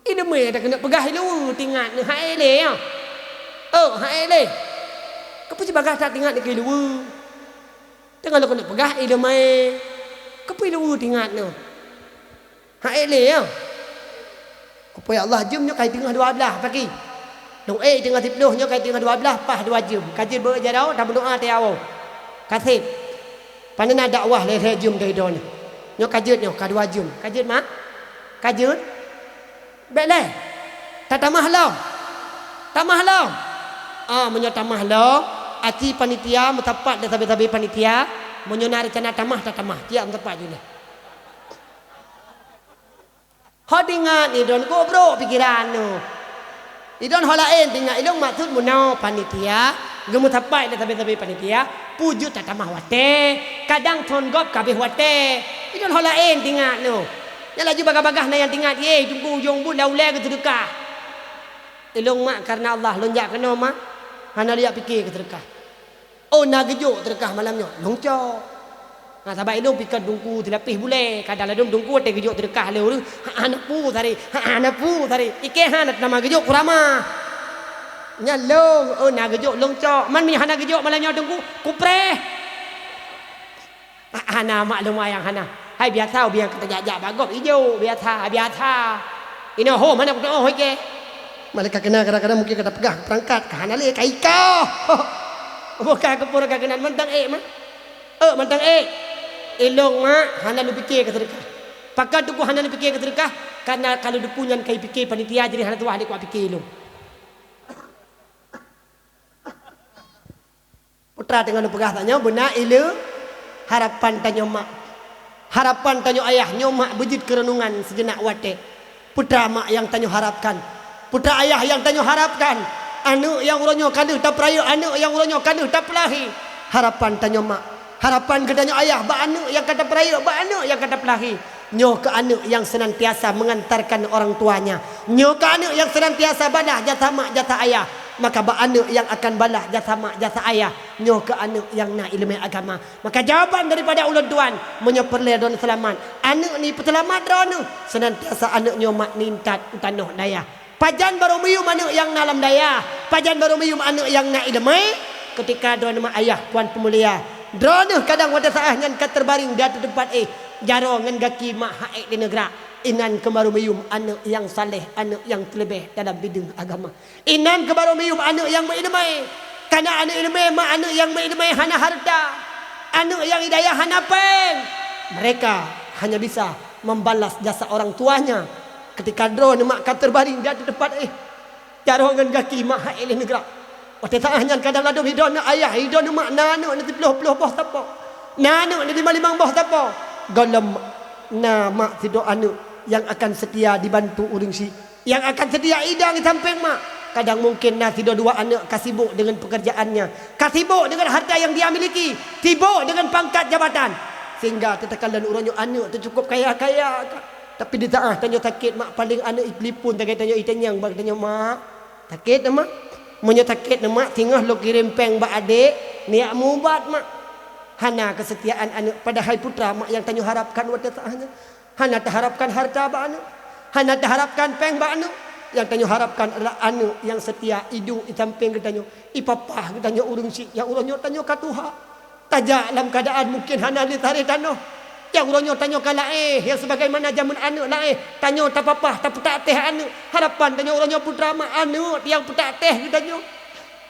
Ini me dah kena pegah ilu tingat ni hak ele ya. Oh, hak ele. Kepu sebagai tak tingat ni ilu. Tengah lu kena pegah ilu me. Kepu ilu tingat ni. Hak ele ya. Kepu ya Allah jumnya kai tengah 12 pagi. Dong tengah tipduhnya kai tengah 12 pas 2 jam. Kaji berjarau dah berdoa tiaw. Kasih. Panana dakwah le jam dai don. Nyo kajut nyo ka 2 jam. Kajut mak? Kajut? Baik le. Tak tamah lau. Tamah lau. Menyo tamah lau. Aci panitia metapat dah tabe-tabe panitia. Menyo na rencana tamah tak tamah. Dia metapat je le. Hodingat ni don ko bro pikiran no. Idon holain tinggal idong maksud munau panitia gemu tapai dah tabe-tabe panitia puju tak tamah wate kadang tonggop kabeh wate idon holain tinggal no ya laju bagah-bagah na yang tinggal ye jungku jong bu laule ke sedekah ilong mak karena Allah lonjak kena mak hana dia fikir ke sedekah oh na gejuk sedekah malamnya longco. Nah, sahabat ilung pikir dungku dilapis boleh. Kadang-kadang dungku ada gejuk terdekat le urang. Anak pu tadi. Anak pu tadi. Ike nak nama gejuk kurama. Nya long, oh nak gejuk long cok. Man mi hana gejuk malanya dungku kupreh. Hana mak lumayan hana. Hai biasa biang kata jajak bagop hijau biasa. Ini ho mana aku oh ike. Malaikat kena kadang-kadang mungkin kata pegang perangkat ke hana le kai kau. Bukan kepura kena mentang mah. Mentang elong mak hana lu fikir ke sedekah. Pakai tu ku hana lu fikir ke sedekah karena kalau du punyan kai fikir panitia jadi hana tuah dik ku fikir lu. Putra tengah lu pegah tanya benar ilu harapan tanya mak. Harapan tanya ayah nyomak bejit kerenungan sejenak wate. Putra mak yang tanya harapkan. Putra ayah yang tanya harapkan. Anu yang urangnya kanduh tak peraya, anu yang urangnya kanduh tak pelahi. Harapan tanya mak. Harapan kedanya ayah ba anak yang kata peraya, ba anak yang kata pelahi. Nyo ke anak yang senantiasa mengantarkan orang tuanya. Nyo ke anak yang senantiasa balah jasa mak jasa ayah. Maka ba anak yang akan balah jasa mak jasa ayah. Nyo ke anak yang nak ilmu agama. Maka jawaban daripada ulun tuan menyo perle don selamat. Anak ni peselamat drone senantiasa anak nyo mak nintat tanah daya. Pajan baru miyum anak yang nalam daya. Pajan baru miyum anak yang nak ilmai. Ketika dua nama ayah puan pemulia. Drone kadang wadah saah ngan kat terbaring di atas tempat jaro ngan gaki mak haik di negara. Inan kemaru miyum anak yang saleh, anak yang terlebih dalam bidang agama. Inan kemaru miyum anak yang berilmai. Karena anak ilmai mak anak yang berilmai hana harta. Anak yang hidayah hana peng. Mereka hanya bisa membalas jasa orang tuanya. Ketika drone mak kat terbaring di atas tempat jaro ngan gaki mak haik di negara. Waktu tak hanya kadang ada hidup nak ayah, hidup nak mak, nak nanti peluh boh tapo. Nak nanti limang boh tapo. Golem na mak tido anu yang akan setia dibantu urang si, yang akan setia idang di samping mak. Kadang mungkin na tido dua anak kasibuk dengan pekerjaannya, kasibuk dengan harta yang dia miliki, sibuk dengan pangkat jabatan, sehingga tetakalan urangnya anak tu cukup kaya-kaya. Tapi dia tak tanya sakit mak paling anak iklipun tanya itanyang bag tanya mak sakit mak. Punya sakit mak tinggal lo kirim peng ba adik niat mubat mak. Hana kesetiaan anak padahal putra mak yang tanyo harapkan wata hanya. Hana terharapkan harta ba anak. Hana terharapkan peng ba anak. Yang tanyo harapkan adalah anak yang setia hidup di samping kita tanyo. Ipapah kita tanyo urang si yang urangnya tanyo ka Tuhan. Tajak dalam keadaan mungkin hana li tarik tanah. Yang urangnya tanyo kala yang sebagaimana zaman anak lah tanyo tak papah tak petak teh anak. Harapan tanyo urangnya putra mak anak yang petak teh kita tanyo.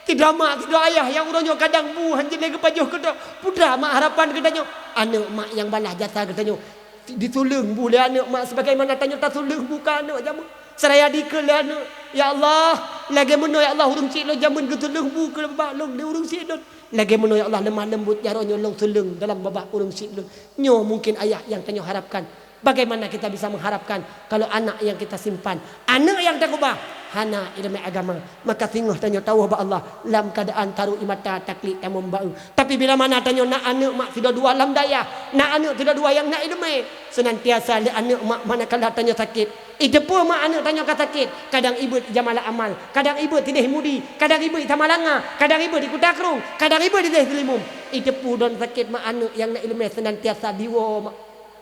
Tidak mak tidak ayah yang urangnya kadang bu hanjin lagi pajuh kita. Putra mak harapan kita tanyo. Anak mak yang balas jasa kita tanyo. Ditulung bu le anak mak sebagaimana tanyo tak tulung bukan anak jamu. Seraya dikele anak. Ya Allah, lagi mana ya Allah urang cik lo jamun getulung bu ke babak long de urang cik don. Lagi mana ya Allah lemah lembut jaronyo long tulung dalam babak urang cik lo. Nyo mungkin ayah yang tanyo harapkan. Bagaimana kita bisa mengharapkan kalau anak yang kita simpan, anak yang takubah, hana ilmu agama, maka tinggal tanyo tahu ba Allah dalam keadaan taruh imata taklid yang membau. Tapi bila mana tanyo nak anak mak tidak dua lam daya, nak anak tidak dua yang nak ilmu, senantiasa le anak mak manakala tanyo sakit. Idepo mak anak tanyo ka sakit, kadang ibu jamala amal, kadang ibu tidak mudi, kadang ibu di Tamalanga, kadang ibu di Kutakrung, kadang ibu di Selimum. Idepo don sakit mak anak yang nak ilmu senantiasa diwo mak.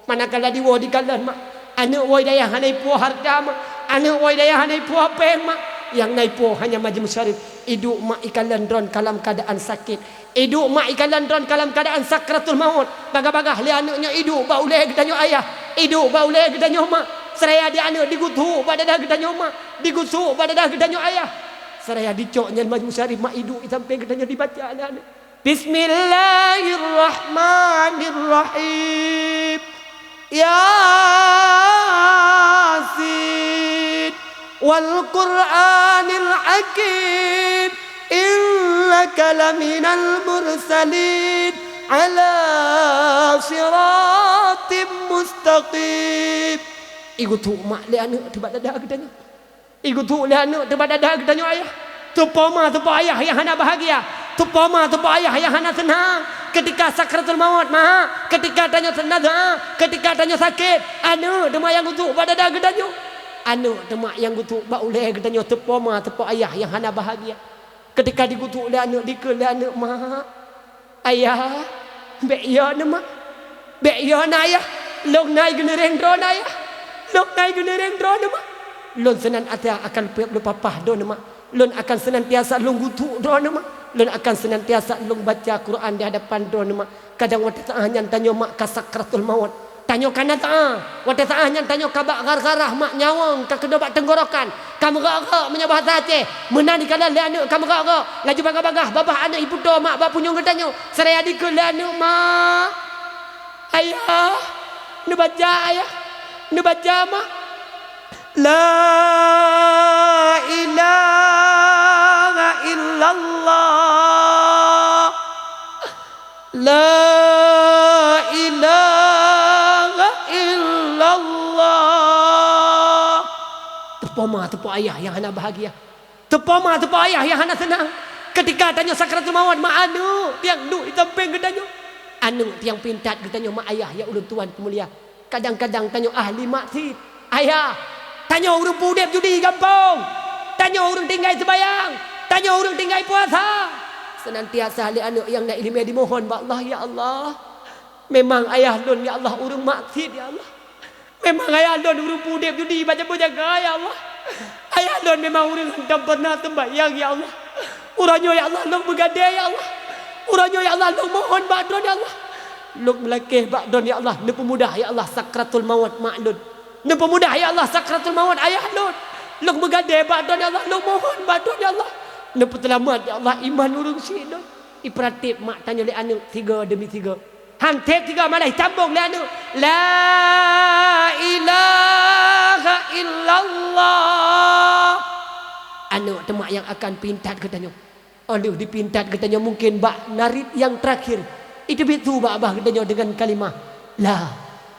Manakala diwo di kalan mak anak woi daya hanai puah harta mak anak woi daya hanai puah peng mak yang naipo hanya majlis syarif hidup mak ikalan dron kalam keadaan sakit hidup mak ikalan dron kalam keadaan sakratul maut bagah-bagah li anaknya hidup ba uleh gedanyo ayah hidup ba uleh gedanyo mak seraya di anak digutu pada dah gedanyo mak digusu pada dah gedanyo ayah seraya dicoknya majlis syarif mak hidup sampai gedanyo dibaca anak Bismillahirrahmanirrahim Yasin wal Qur'anil Hakim innaka laminal mursalin ala siratim mustaqim. Igu tu mak le anak tu badadah gedanya. Igu tu le anak tu badadah gedanya ayah. Tu poma tu ayah yang hana bahagia. Tu poma tu ayah yang hana senang. Ketika sakratul maut mah, ketika tanya senada, ketika tanya sakit, anu dema yang gutuk pada dah gedanyo. Anu dema yang gutuk ba uleh gedanyo tepo ma tepo ayah yang hana bahagia. Ketika digutuk le anu dikel le anu mah. Ayah, be ya nama. Be ya na ayah. Lok nai genereng dron ayah. Lok nai genereng dron nama. Lon senan ata akan lupa pah do nama. Lon akan senantiasa lung gutuk do nama. Lun akan senantiasa lung baca Quran di hadapan don mak. Kadang waktu tak hanya tanyo mak kasakratul maut. Tanyo kana ta. Waktu tak hanya tanyo kabak gar-garah mak nyawang ka kedobak tenggorokan. Kamu gak menyabah hati. Menani kala le anak kamu gak. Laju bagah-bagah babah anak ibu do mak bap punyung gedanyo. Seraya dikul le anak mak. Ayah, nu baca ayah. Nu baca mak. La ilaha illallah. La ilaha illallah. Tepoma tepo ayah yang hana bahagia. Tepoma tepo ayah yang hana senang. Ketika tanya sakratul maut mak anu tiang du itampeng gedanyo. Anu tiang pintat gedanyo mak ayah ya ulun tuan pemulia. Kadang-kadang tanya ahli maksud. Ayah, tanya urang pudep judi gampang. Tanya urang tinggal sembayang. Tanya urang tinggal puasa. Senantiasa ahli anak yang nak ilmu dimohon ba Allah ya Allah. Memang ayah lun ya Allah urang maksud ya Allah. Memang ayah lun urang pudep judi baca jaga ya Allah. Ayah lon memang orang hentam pernah tembayang ya Allah. Urangnya ya Allah lon bergadai ya Allah. Urangnya ya Allah lon mohon ba'don ya Allah. Lon melakih ba'don ya Allah. Ne pemudah ya Allah sakratul maut mak lon. Ne pemudah ya Allah sakratul maut ayah lon. Lon bergadai ba'don ya Allah. Lon mohon ba'don ya Allah. Ne petelamat ya Allah iman urang si lon. Ipratip mak tanya le anu 3 demi 3. Han tek 3 malah tambung le anu. La ilaha illallah. Anu temak yang akan pintat katanya. Oleh dipintat katanya mungkin bak narid yang terakhir. Itu betul bak abah katanya dengan kalimah la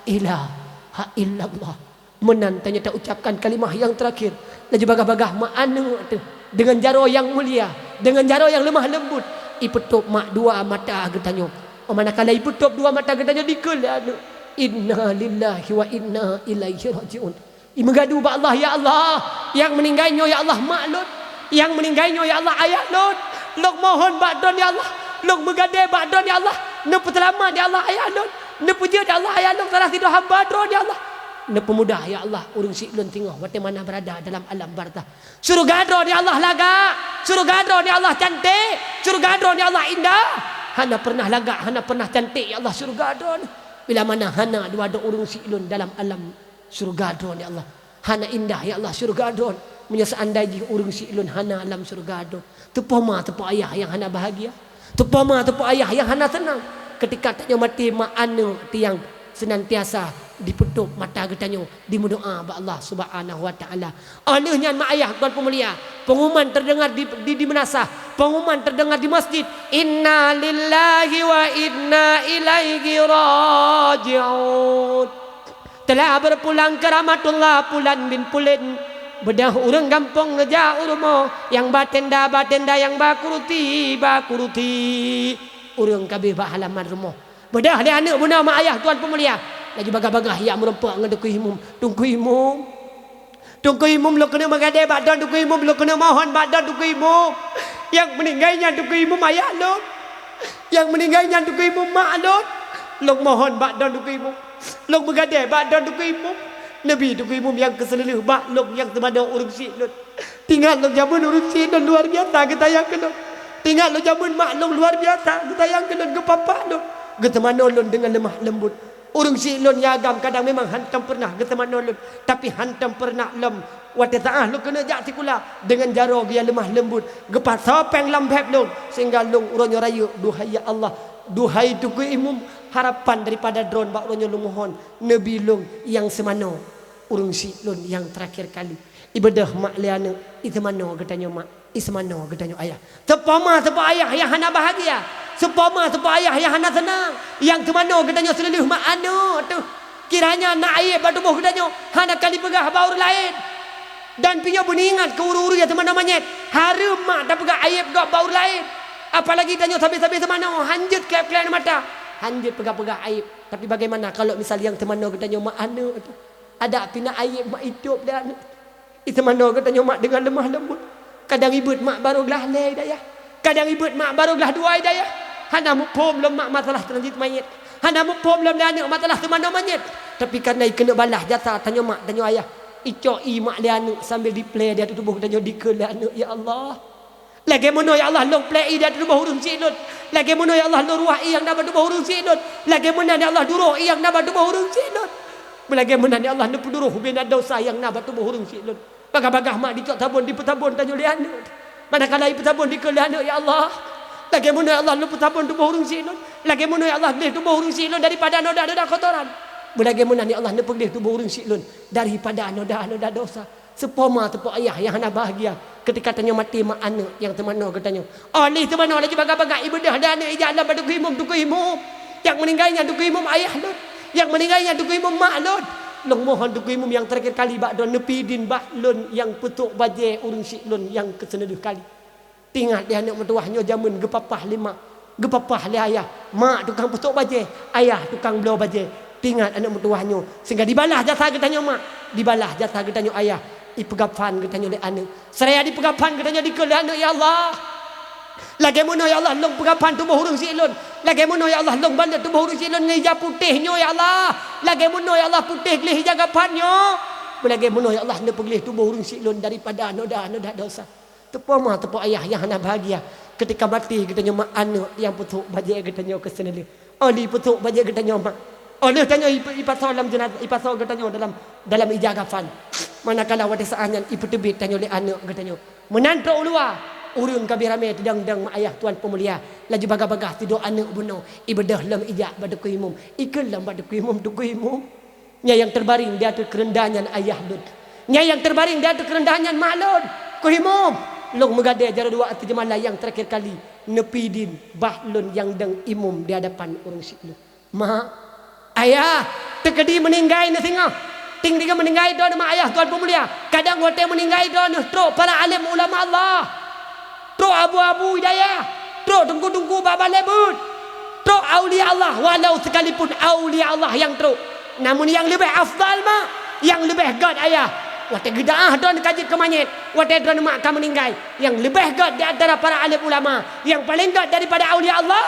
ilaha illallah. Menan tanya tak ucapkan kalimah yang terakhir. Laju bagah-bagah mak anu tu dengan jaro yang mulia, dengan jaro yang lemah lembut. Ipetup mak 2 mata katanya. Manakala ipetup 2 mata katanya dikul anu. Inna lillahi wa inna ilaihi rajiun. Mengadu ba Allah ya Allah, yang meninggalnya ya Allah mak Lut, yang meninggalnya ya Allah ayah Lut. Lok mohon ba'don ya Allah, lok megade ba'don ya Allah. Ne petelamat ya Allah ayah Lut, ne puja ya Allah ayah Lut salah tidur hamba don ya Allah. Ne pemudah ya Allah urang si Lun tengok bagaimana berada dalam alam barzah. Surga don ya Allah laga, surga don ya Allah cantik, surga don ya Allah indah. Hana pernah laga, hana pernah cantik ya Allah surga don. Bila mana hana dua ada urang si Lun dalam alam surga don ya Allah. Hana indah ya Allah surga don. Punya seandainya urang si Lun hana alam surga don. Tepo ma tepo ayah yang hana bahagia. Tepo ma tepo ayah yang hana tenang. Ketika tanya mati ma anu tiang senantiasa dipetup mata katanya di berdoa ba Allah Subhanahu wa taala. Olehnya mak ayah tuan pemulia, pengumuman terdengar di menasah, pengumuman terdengar di masjid, inna lillahi wa inna ilaihi raji'un. Telah berpulang ke rahmatullah Pulan bin Pulin. Bedah urang gampong ngeja urmo yang batenda yang bakuruti. Urang kabeh ba halaman rumah. Bedah dia anak bunda mak ayah tuan pemulia. Lagi bagah-bagah yang merempak ngedeku imum. Tungku imum lo kena mengadai badan tungku imum lo kena mohon badan tungku imum. Yang meninggalnya tungku imum ayah lo. Yang meninggalnya tungku imum mak lo. Lo mohon badan tungku imum. Lo mengadai badan tungku imum. Nabi tungku imum yang keseluruh bak lo yang temada urung si lo. Tinggal lo jamun urung si lo luar biasa kita yang kena. Tinggal lo jamun mak lo luar biasa kita yang kena ke papa lo. Getemana lo dengan lemah lembut. Urung si lon yagam kadang memang hantam pernah getemana lon, tapi hantam pernah lem wate taah lo kena jak tikula dengan jaro dia lemah lembut gepat sopeng lambep lon sehingga long uronyo rayu duhai ya Allah, duhai tuku imum harapan daripada drone bak uronyo lu mohon nabi long yang semano urung si lon yang terakhir kali ibadah mak liana itu mano katanya mak ismano katanya ayah tepama tepa ayah yang hana bahagia. Sepama tepa ayah yang hana senang. Yang kemana katanya selalu mak anu tu. Kiranya nak aib batu boh katanya hana kali pegah baur lain. Dan punya beningat ke uru-uru ya teman namanya. Harum mak tak pegah aib gak baur lain. Apalagi tanya sampai-sampai semana hanjut kelap-kelap mata. Hanjut pegah-pegah aib. Tapi bagaimana kalau misal yang teman katanya mak anu tu. Ada pina aib mak hidup dia anu. Itu mana katanya mak dengan lemah lembut. Kadang ibut mak baru gelah leh daya. Kadang ibut mak baru gelah dua daya. Hana mupom lemak masalah transit mayit. Hana mupom lem anak masalah temana mayit. Tapi karena kena balah jasa tanya mak tanya ayah. Icok i mak le anak sambil di play dia tubuh tanya dikele anak ya Allah. Lagi mana ya Allah long play dia tubuh hurung silun. Lagi mana ya Allah long ruah yang nama tubuh hurung silun. Lagi mana ya Allah duruh yang nama tubuh hurung silun. Lagi mana ya Allah nupu duruh bina dosa yang nama tubuh hurung silun. Bagah-bagah mak dicok tabun dipetabun tanya le anak. Manakala ipetabun dikele anak ya Allah. Lagi mana Allah lu petapun tubuh hurung silun. Lagi mana Allah leh tubuh hurung silun daripada noda-noda kotoran. Lagi mana Allah nepek leh tubuh hurung silun daripada noda-noda dosa. Sepoma tepuk ayah yang hana bahagia ketika tanya mati mak anak yang temano katanya. Oleh temano lagi baga-baga ibadah dan anak ijazah pada tuku imum. Yang meninggalnya tuku imum ayah Lut. Yang meninggalnya tuku imum mak Lut. Long mohon tuku imum yang terakhir kali bak don nepidin bak lun yang petuk baje urung silun yang keseneduh kali. Tinggal dia anak mertuahnya jamun gepapah lima. Gepapah le ayah. Mak tukang petuk baje. Ayah tukang belau baje. Tinggal anak mertuahnya. Sehingga dibalah jasa katanya mak. Dibalah jasa katanya ayah. Ipegaphan katanya le anak. Seraya dipegaphan katanya dikele anak ya Allah. Lagi mana ya Allah long pegaphan tubuh hurung silun. Lagi mana ya Allah long balik tubuh hurung silun ngeja putihnya ya Allah. Lagi mana ya Allah putih gelih jagapannya. pelagi menuh ya Allah nak pelih tubuh urang silun daripada noda dosa. Tepo ma tepo ayah yang hana bahagia ketika mati kita nyomak anak yang putuk bajai kita nyo kesenali. Oli putuk bajai kita nyomak. Oli tanya ipasau dalam jenazah ipasau kita nyo dalam ijagafan. Manakala wate saanyan ipu tebit tanya oleh anak kita nyo. Menantu ulua urun kabirame tidang-dang ayah tuan pemulia laju bagah-bagah tidur anak bunuh ibadah lam ijak pada kuimum ikul lam pada kuimum tu kuimum nya yang terbaring di atas kerendahan ayah lud nya yang terbaring di atas kerendahan mak lud kuimum long megade jara dua ati jemalah yang terakhir kali nepidin bahlun yang dang imum di hadapan orang siklu mak ayah tekedi meninggai na singa ting diga meninggai don mak ayah tuan pemulia kadang wote meninggai don tro para alim ulama Allah tro abu-abu hidayah tro tunggu-tunggu baba lebut tro aulia Allah walau sekalipun aulia Allah yang tro namun yang lebih afdal mak yang lebih god ayah wate gedah don kajit ke manyet wate don mak ka meninggai yang lebih god di antara para alim ulama yang paling god daripada aulia Allah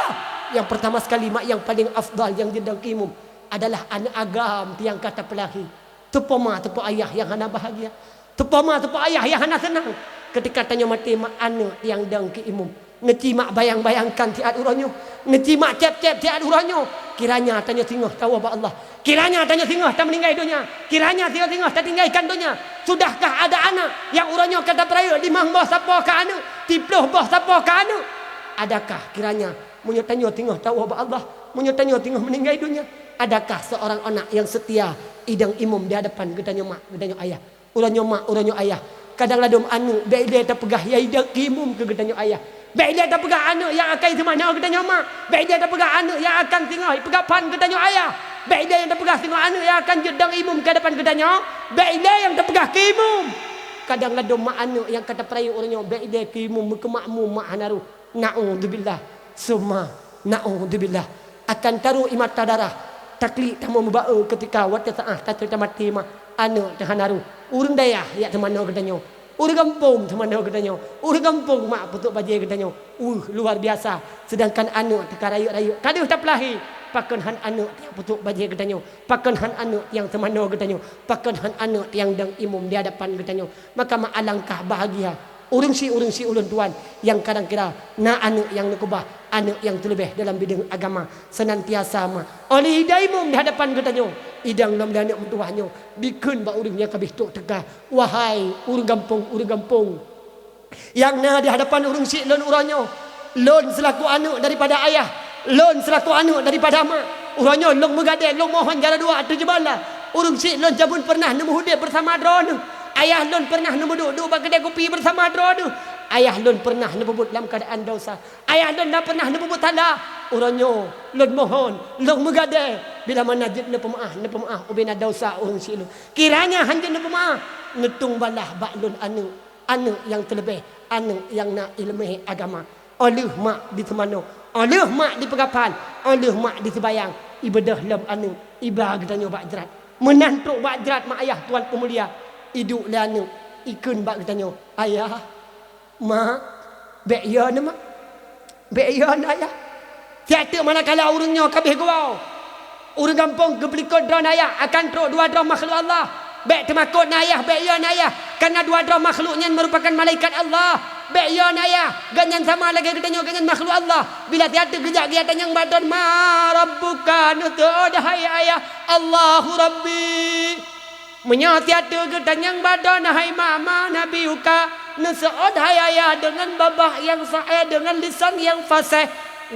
yang pertama sekali mak yang paling afdal yang jedang kimum adalah anak agam yang kata pelahi tepo mak tepo ayah yang hana bahagia tepo mak tepo ayah yang hana senang ketika tanya mati mak anak yang dang ki imum ngeci mak bayang-bayangkan tiat uranyo ngeci mak cep-cep tiat uranyo kiranya tanya tingah tahu ba Allah kiranya tanya tingah tak meninggal dunia kiranya tingah tak tinggalkan dunia sudahkah ada anak yang uranyo kata peraya di mah sapa ka anak tiploh bah sapa ka anak adakah kiranya munyo tanya tingah tahu ba Allah munyo tanya tingah meninggal dunia adakah seorang anak yang setia idang imum di hadapan gedanya mak gedanya ayah uranyo mak uranyo ayah kadang ladom anu baik dia terpegah ya idang imum ke gedanya ayah baik dia terpegah anu yang akan itu mana gedanya mak baik dia terpegah anu yang akan tinggal pegapan gedanya ayah baik dia yang terpegah tinggal anu yang akan jedang imum ke depan gedanya baik dia yang terpegah ke imum kadang ladom mak anu yang kata perayu orangnya baik dia ke imum ke makmum mak hanaru naudzubillah summa naudzubillah akan taruh imat darah takli tamu membau ketika waktu saat tak mati mak anu hanaru urang daya ya temano gedanya urang kampung temano gedanya urang kampung mak putuk bajai gedanya luar biasa sedangkan anu tekarayu-rayu kaduh tak pelahi pakeun han anu yang putuk bajai gedanya pakeun han anu yang temano gedanya pakeun han anu yang dang imum di hadapan gedanya maka mak alangkah bahagia urang si ulun tuan yang kadang kira na anu yang nakubah anu yang terlebih dalam bidang agama senantiasa mah oleh hidayahmu di hadapan gedanya idang lam dan anak mentuahnya bikeun ba urang yang kabeh tok tegah wahai urang kampung yang na di hadapan urang si lon uranyo lon selaku anak daripada ayah lon selaku anak daripada mak uranyo long megade long mohon jara dua tu jebala urang si lon jabun pernah nemu hudip bersama drone ayah lon pernah nemu duduk bak kedai kopi bersama drone ayah lon pernah nebut dalam keadaan dosa ayah lon dah pernah nebut tanda uranyo lon mohon lon megade bila mana jid ne pemaah ubina dosa urang si lon kiranya hanjin ne pemaah ngetung balah bak lon anu yang terlebih anu yang nak ilmu agama oleh mak di temano oleh mak di pegapan oleh mak di sebayang ibadah lam anu ibadah tanya bak jerat menantuk bak jerat mak ayah tuan pemulia iduk lanu ikun bak tanya ayah mak bek ya ne mak bek ya ayah tiada manakala urangnya kabeh gua urang kampung keblikot drone ayah akan truk dua drone makhluk Allah bek temakut ayah bek ya ayah karena dua drone makhluknya merupakan malaikat Allah bek ya ayah ganyan sama lagi katanya ganyan makhluk Allah bila tiada gejak dia tanya badan ma rabbuka nutud hai ayah Allahu rabbi menyatiada gedanyang badan hai mama nabi uka nusaud hai ayah dengan babah yang sahih dengan lisan yang fasih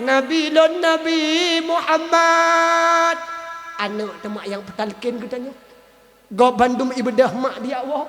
nabi lon nabi Muhammad anak temak yang petalkin gedanya go bandum ibadah mak dia Allah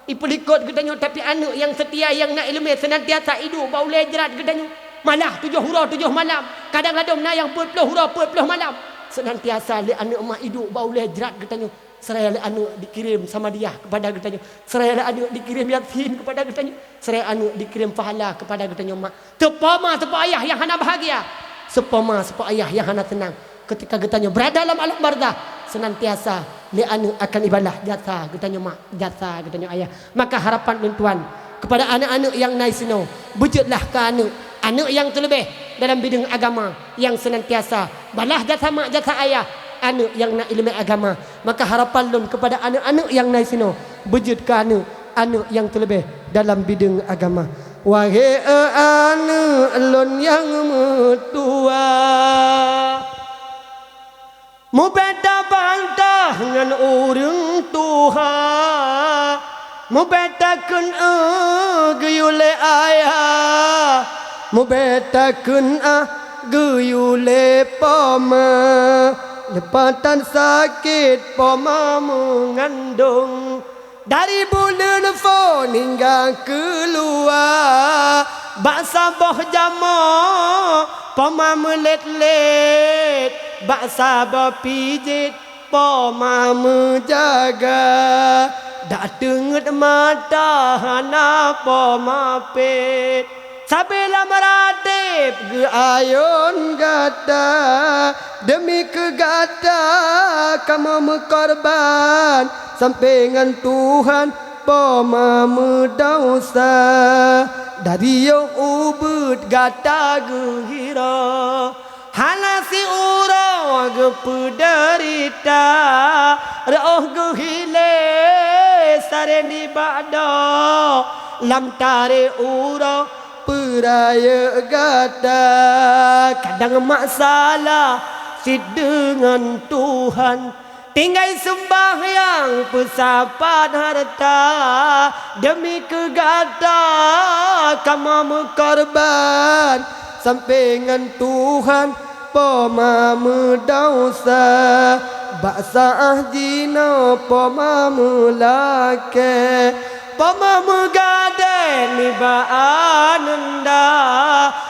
ipelikot gedanya tapi anak yang setia yang nak ilmu senantiasa hidup bau lejerat gedanya malah 7 hurau 7 malam kadang-kadang nak yang 40 hurau 40 malam senantiasa le anak mak hidup bau lejerat gedanya seraya anak dikirim sama dia kepada getanya seraya anak dikirim yasin kepada getanya seraya anak dikirim pahala kepada getanya mak tepama tepa ayah yang hana bahagia sepama sepa ayah yang hana tenang ketika getanya berada dalam alam barzah senantiasa li anak akan ibadah jasa getanya mak jasa getanya ayah maka harapan tuan kepada anak-anak yang naisino wujudlah ke anak yang terlebih dalam bidang agama yang senantiasa balah jasa mak jasa ayah anak yang nak ilmu agama. Maka harapan lun kepada anak-anak yang naik sini bejut ke anak yang terlebih dalam bidang agama. Wahai anak lun yang metua, mu beda bantah dengan orang tua, mu bedakan guyule ayah, mu bedakan guyule pama, lepatan sakit pama mengandung. Dari bulan phone hingga keluar, baksa boh jama pama melet-let, baksa boh pijit pama menjaga. Dak tenget mata hana pama pet, sabila meradip ke ayun gata, demi kegata kamu mekorban sampingan Tuhan pama medausa. Dari yang ubud gata gehira, halasi urang gepuderita, roh gehile sarendi ba'da, lam tare urang peraya gata. Kadang masalah si dengan Tuhan, tinggal sembahyang pesapan harta, demi kegata kamu berkorban sampingan Tuhan pama medausa. Baksa jina pama melake, pama megade nibaan anda,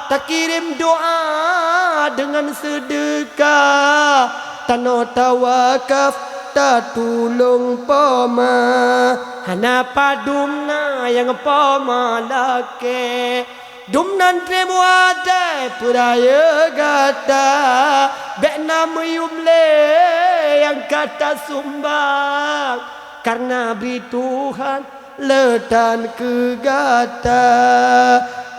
tak kirim doa dengan sedekah, tanah tawakaf tak tolong pama, hana padumna yang pama lake. Dumnan tremuade puraya gata, bekna meyumle yang kata sumbang, karena beri Tuhan letan kegata.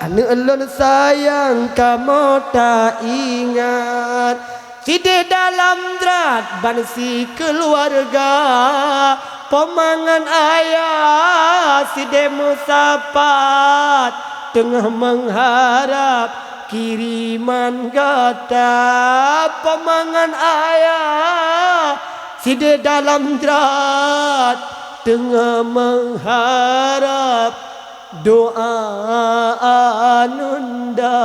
Anak elon sayang kamu tak ingat, side dalam drat bansi keluarga, pemangan ayah side musapat, tengah mengharap kiriman gata. Pemangan ayah side dalam drat, tengah mengharap doa anunda.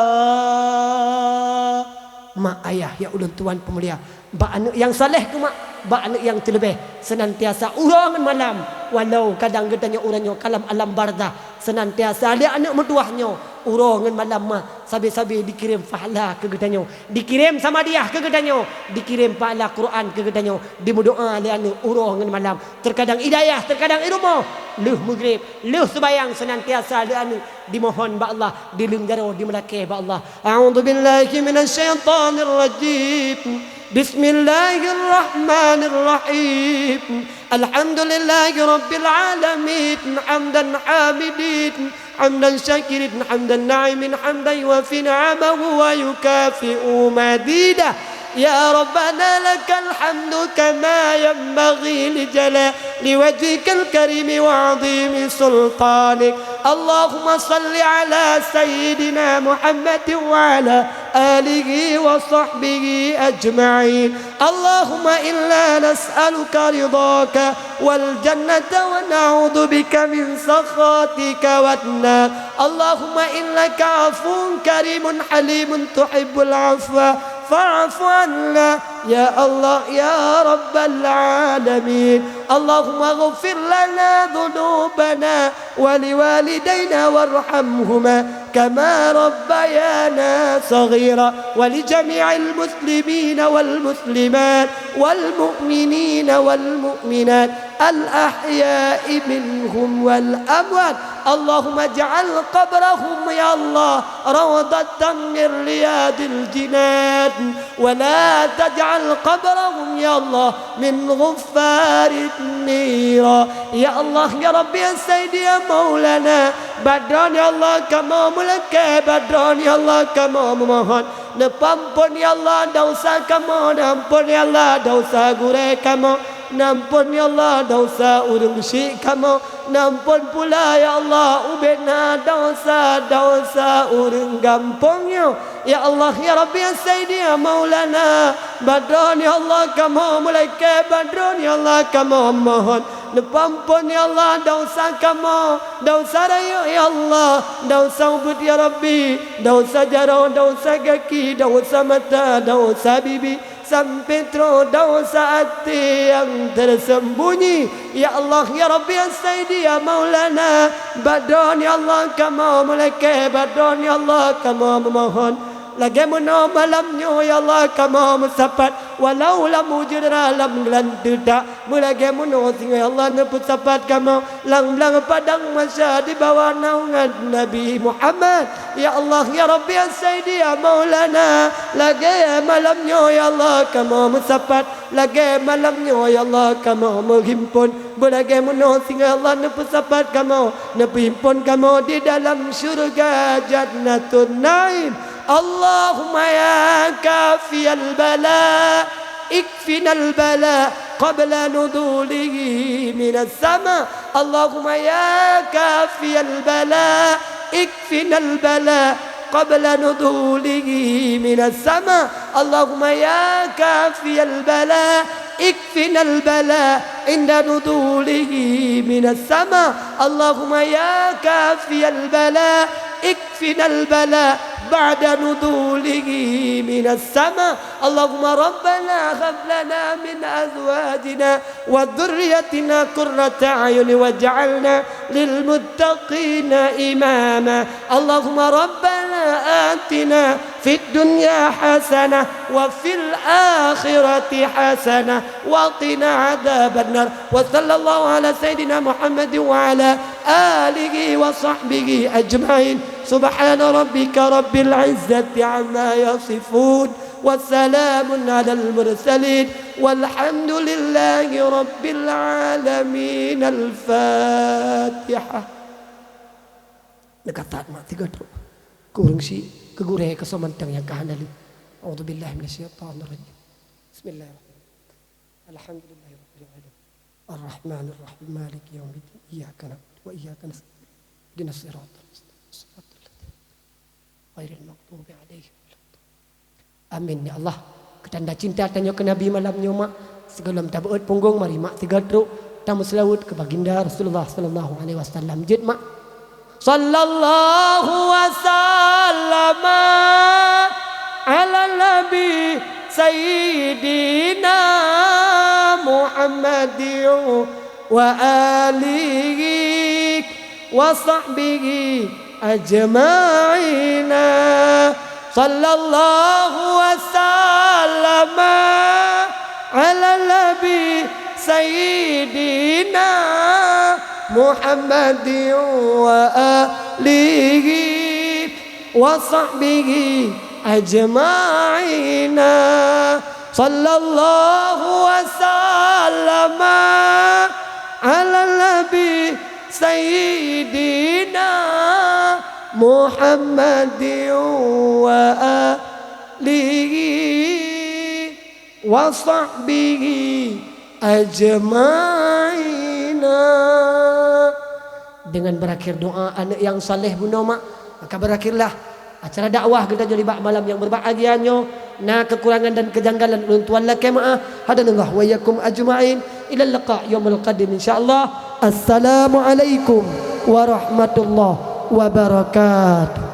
Mak ayah ya ulun tuan pemulia, bak anak yang saleh ke mak, bak anak yang terlebih senantiasa urangan malam, walau kadang gedanya urangnya kalam alam barzah, senantiasa ada anak mertuahnya urangan malam mah, sabi-sabi dikirim pahala ke gedanya, dikirim sama dia ke gedanya, dikirim pahala Quran ke gedanya, dimudoa le anak urangan malam. Terkadang hidayah, terkadang ilmu, leuh maghrib, leuh sembayang, senantiasa le anak dimohon ba Allah, dilenggara dimelakeh ba Allah. A'udzubillahi minasyaitonir rajim. Bismillahirrahmanirrahim. Alhamdulillahi rabbil alamin. Hamdan hamidin, hamdan syakirin, hamdan na'imin, hamdan yuwafi ni'amahu wa yukafi'u madidah. يا ربنا لك الحمد كما ينبغي لجلال وجهك الكريم وعظيم سلطانك. اللهم صل على سيدنا محمد وعلى آله وصحبه أجمعين. اللهم إنا نسألك رضاك والجنة ونعوذ بك من سخطك والنار. اللهم إنك عفو كريم حليم تحب العفو فاعف عنا يا الله يا رب العالمين. اللهم اغفر لنا ذنوبنا ولوالدينا وارحمهما كما ربيانا صغيرا، ولجميع المسلمين والمسلمات والمؤمنين والمؤمنات الأحياء منهم والأموات. اللهم اجعل قبرهم يا الله روضة من رياض الجنان، ولا تجعل قبرهم يا الله من غفار النيران. يا الله يا ربي يا سيدي يا مولانا، بدران يا الله كما ملك، بدران يا الله كما ممهن Nampun ya Allah dosa kamu, nampun ya Allah dosa gure kamu, nampun ya Allah dosa urung syik kamu, nampun pula ya Allah ubena dosa urung gampungnya. Ya Allah ya Rabbi ya Sayyidi ya Maulana, badron ya Allah kamu mulai ke badron ya Allah kamu mohon nampun ya Allah dosa kamu, dosa raya ya Allah, dosa ubud ya Rabbi, dosa jaro, dosa kaki, dosa mata, dosa bibi, sampai terus dosa hati yang tersembunyi. Ya Allah ya Rabbi ya Sayyidi ya Maulana, badron ya Allah kamu mulai ke badron ya Allah kamu memohon lagi mana malamnya ya Allah kamu mensapat walau lam wujud dalam gelan tidak mulai mana sehingga ya Allah neput sapat kamu lang-lang padang masa di bawah naungan Nabi Muhammad. Ya Allah ya Rabbi ya Sayyidi ya Maulana, lagi malamnya ya Allah kamu mensapat, lagi malamnya ya Allah kamu menghimpun berlagi mana sehingga Allah neput sapat kamu nepimpun kamu di dalam syurga Jannatun Naim. Allahumma ya kafiyal bala ikfina al bala qabla nudulihi minas sama. Allahumma ya kafiyal bala ikfina al bala qabla nudulihi minas sama. Allahumma ya kafiyal bala ikfina al bala inda nudulihi minas sama. Allahumma ya kafiyal bala ikfina al bala بعد نزوله من السماء. اللهم ربنا هب لنا من أزواجنا وذريتنا قرة أعين واجعلنا للمتقين إماما. اللهم ربنا آتنا في الدنيا حسنة وفي الآخرة حسنة وقنا عذاب النار. وصلى الله على سيدنا محمد وعلى آله وصحبه أجمعين. سبحان ربك رب العزة عما يصفون وسلام على المرسلين والحمد لله رب العالمين. الفاتحة. Dekat mak tiga tu. Kurang si kegureh kesamantang yang kahanali. A'udzubillahi minasyaitonir rajim. Bismillahirrahmanirrahim. Alhamdulillahirabbil alamin. Arrahmanir rahim. Maliki yaumiddin. Iyyaka na'budu wa iyyaka nasta'in. Ihdinas siratal mustaqim. Ghairil maghdubi alaihim. Amin ya Allah. Ketanda cinta tanya ke Nabi malamnya mak. Segalam tabuat punggung mari mak tiga truk tamu selawat ke baginda Rasulullah sallallahu alaihi wasallam. Jid mak. Sallallahu wasallam ala nabi sayyidina Muhammadin wa alihi wa sahbihi ajma'ina. Sallallahu wasallam ala nabi sayyidina Muhammadin wa alihi wa sahbihi ajma'ina. Sallallahu wasallam ala nabi sayyidina Muhammadin wa alihi wa sahbihi ajma'ina. Dengan berakhir doa anak yang saleh bunda mak, maka berakhirlah acara dakwah kita jadi malam yang berbahagianya. Nah kekurangan dan kejanggalan ulun tuan laki maaf. Hadanallah wa yakum ajma'in ila liqa yaumil qadim insyaallah. Assalamualaikum warahmatullahi wabarakatuh.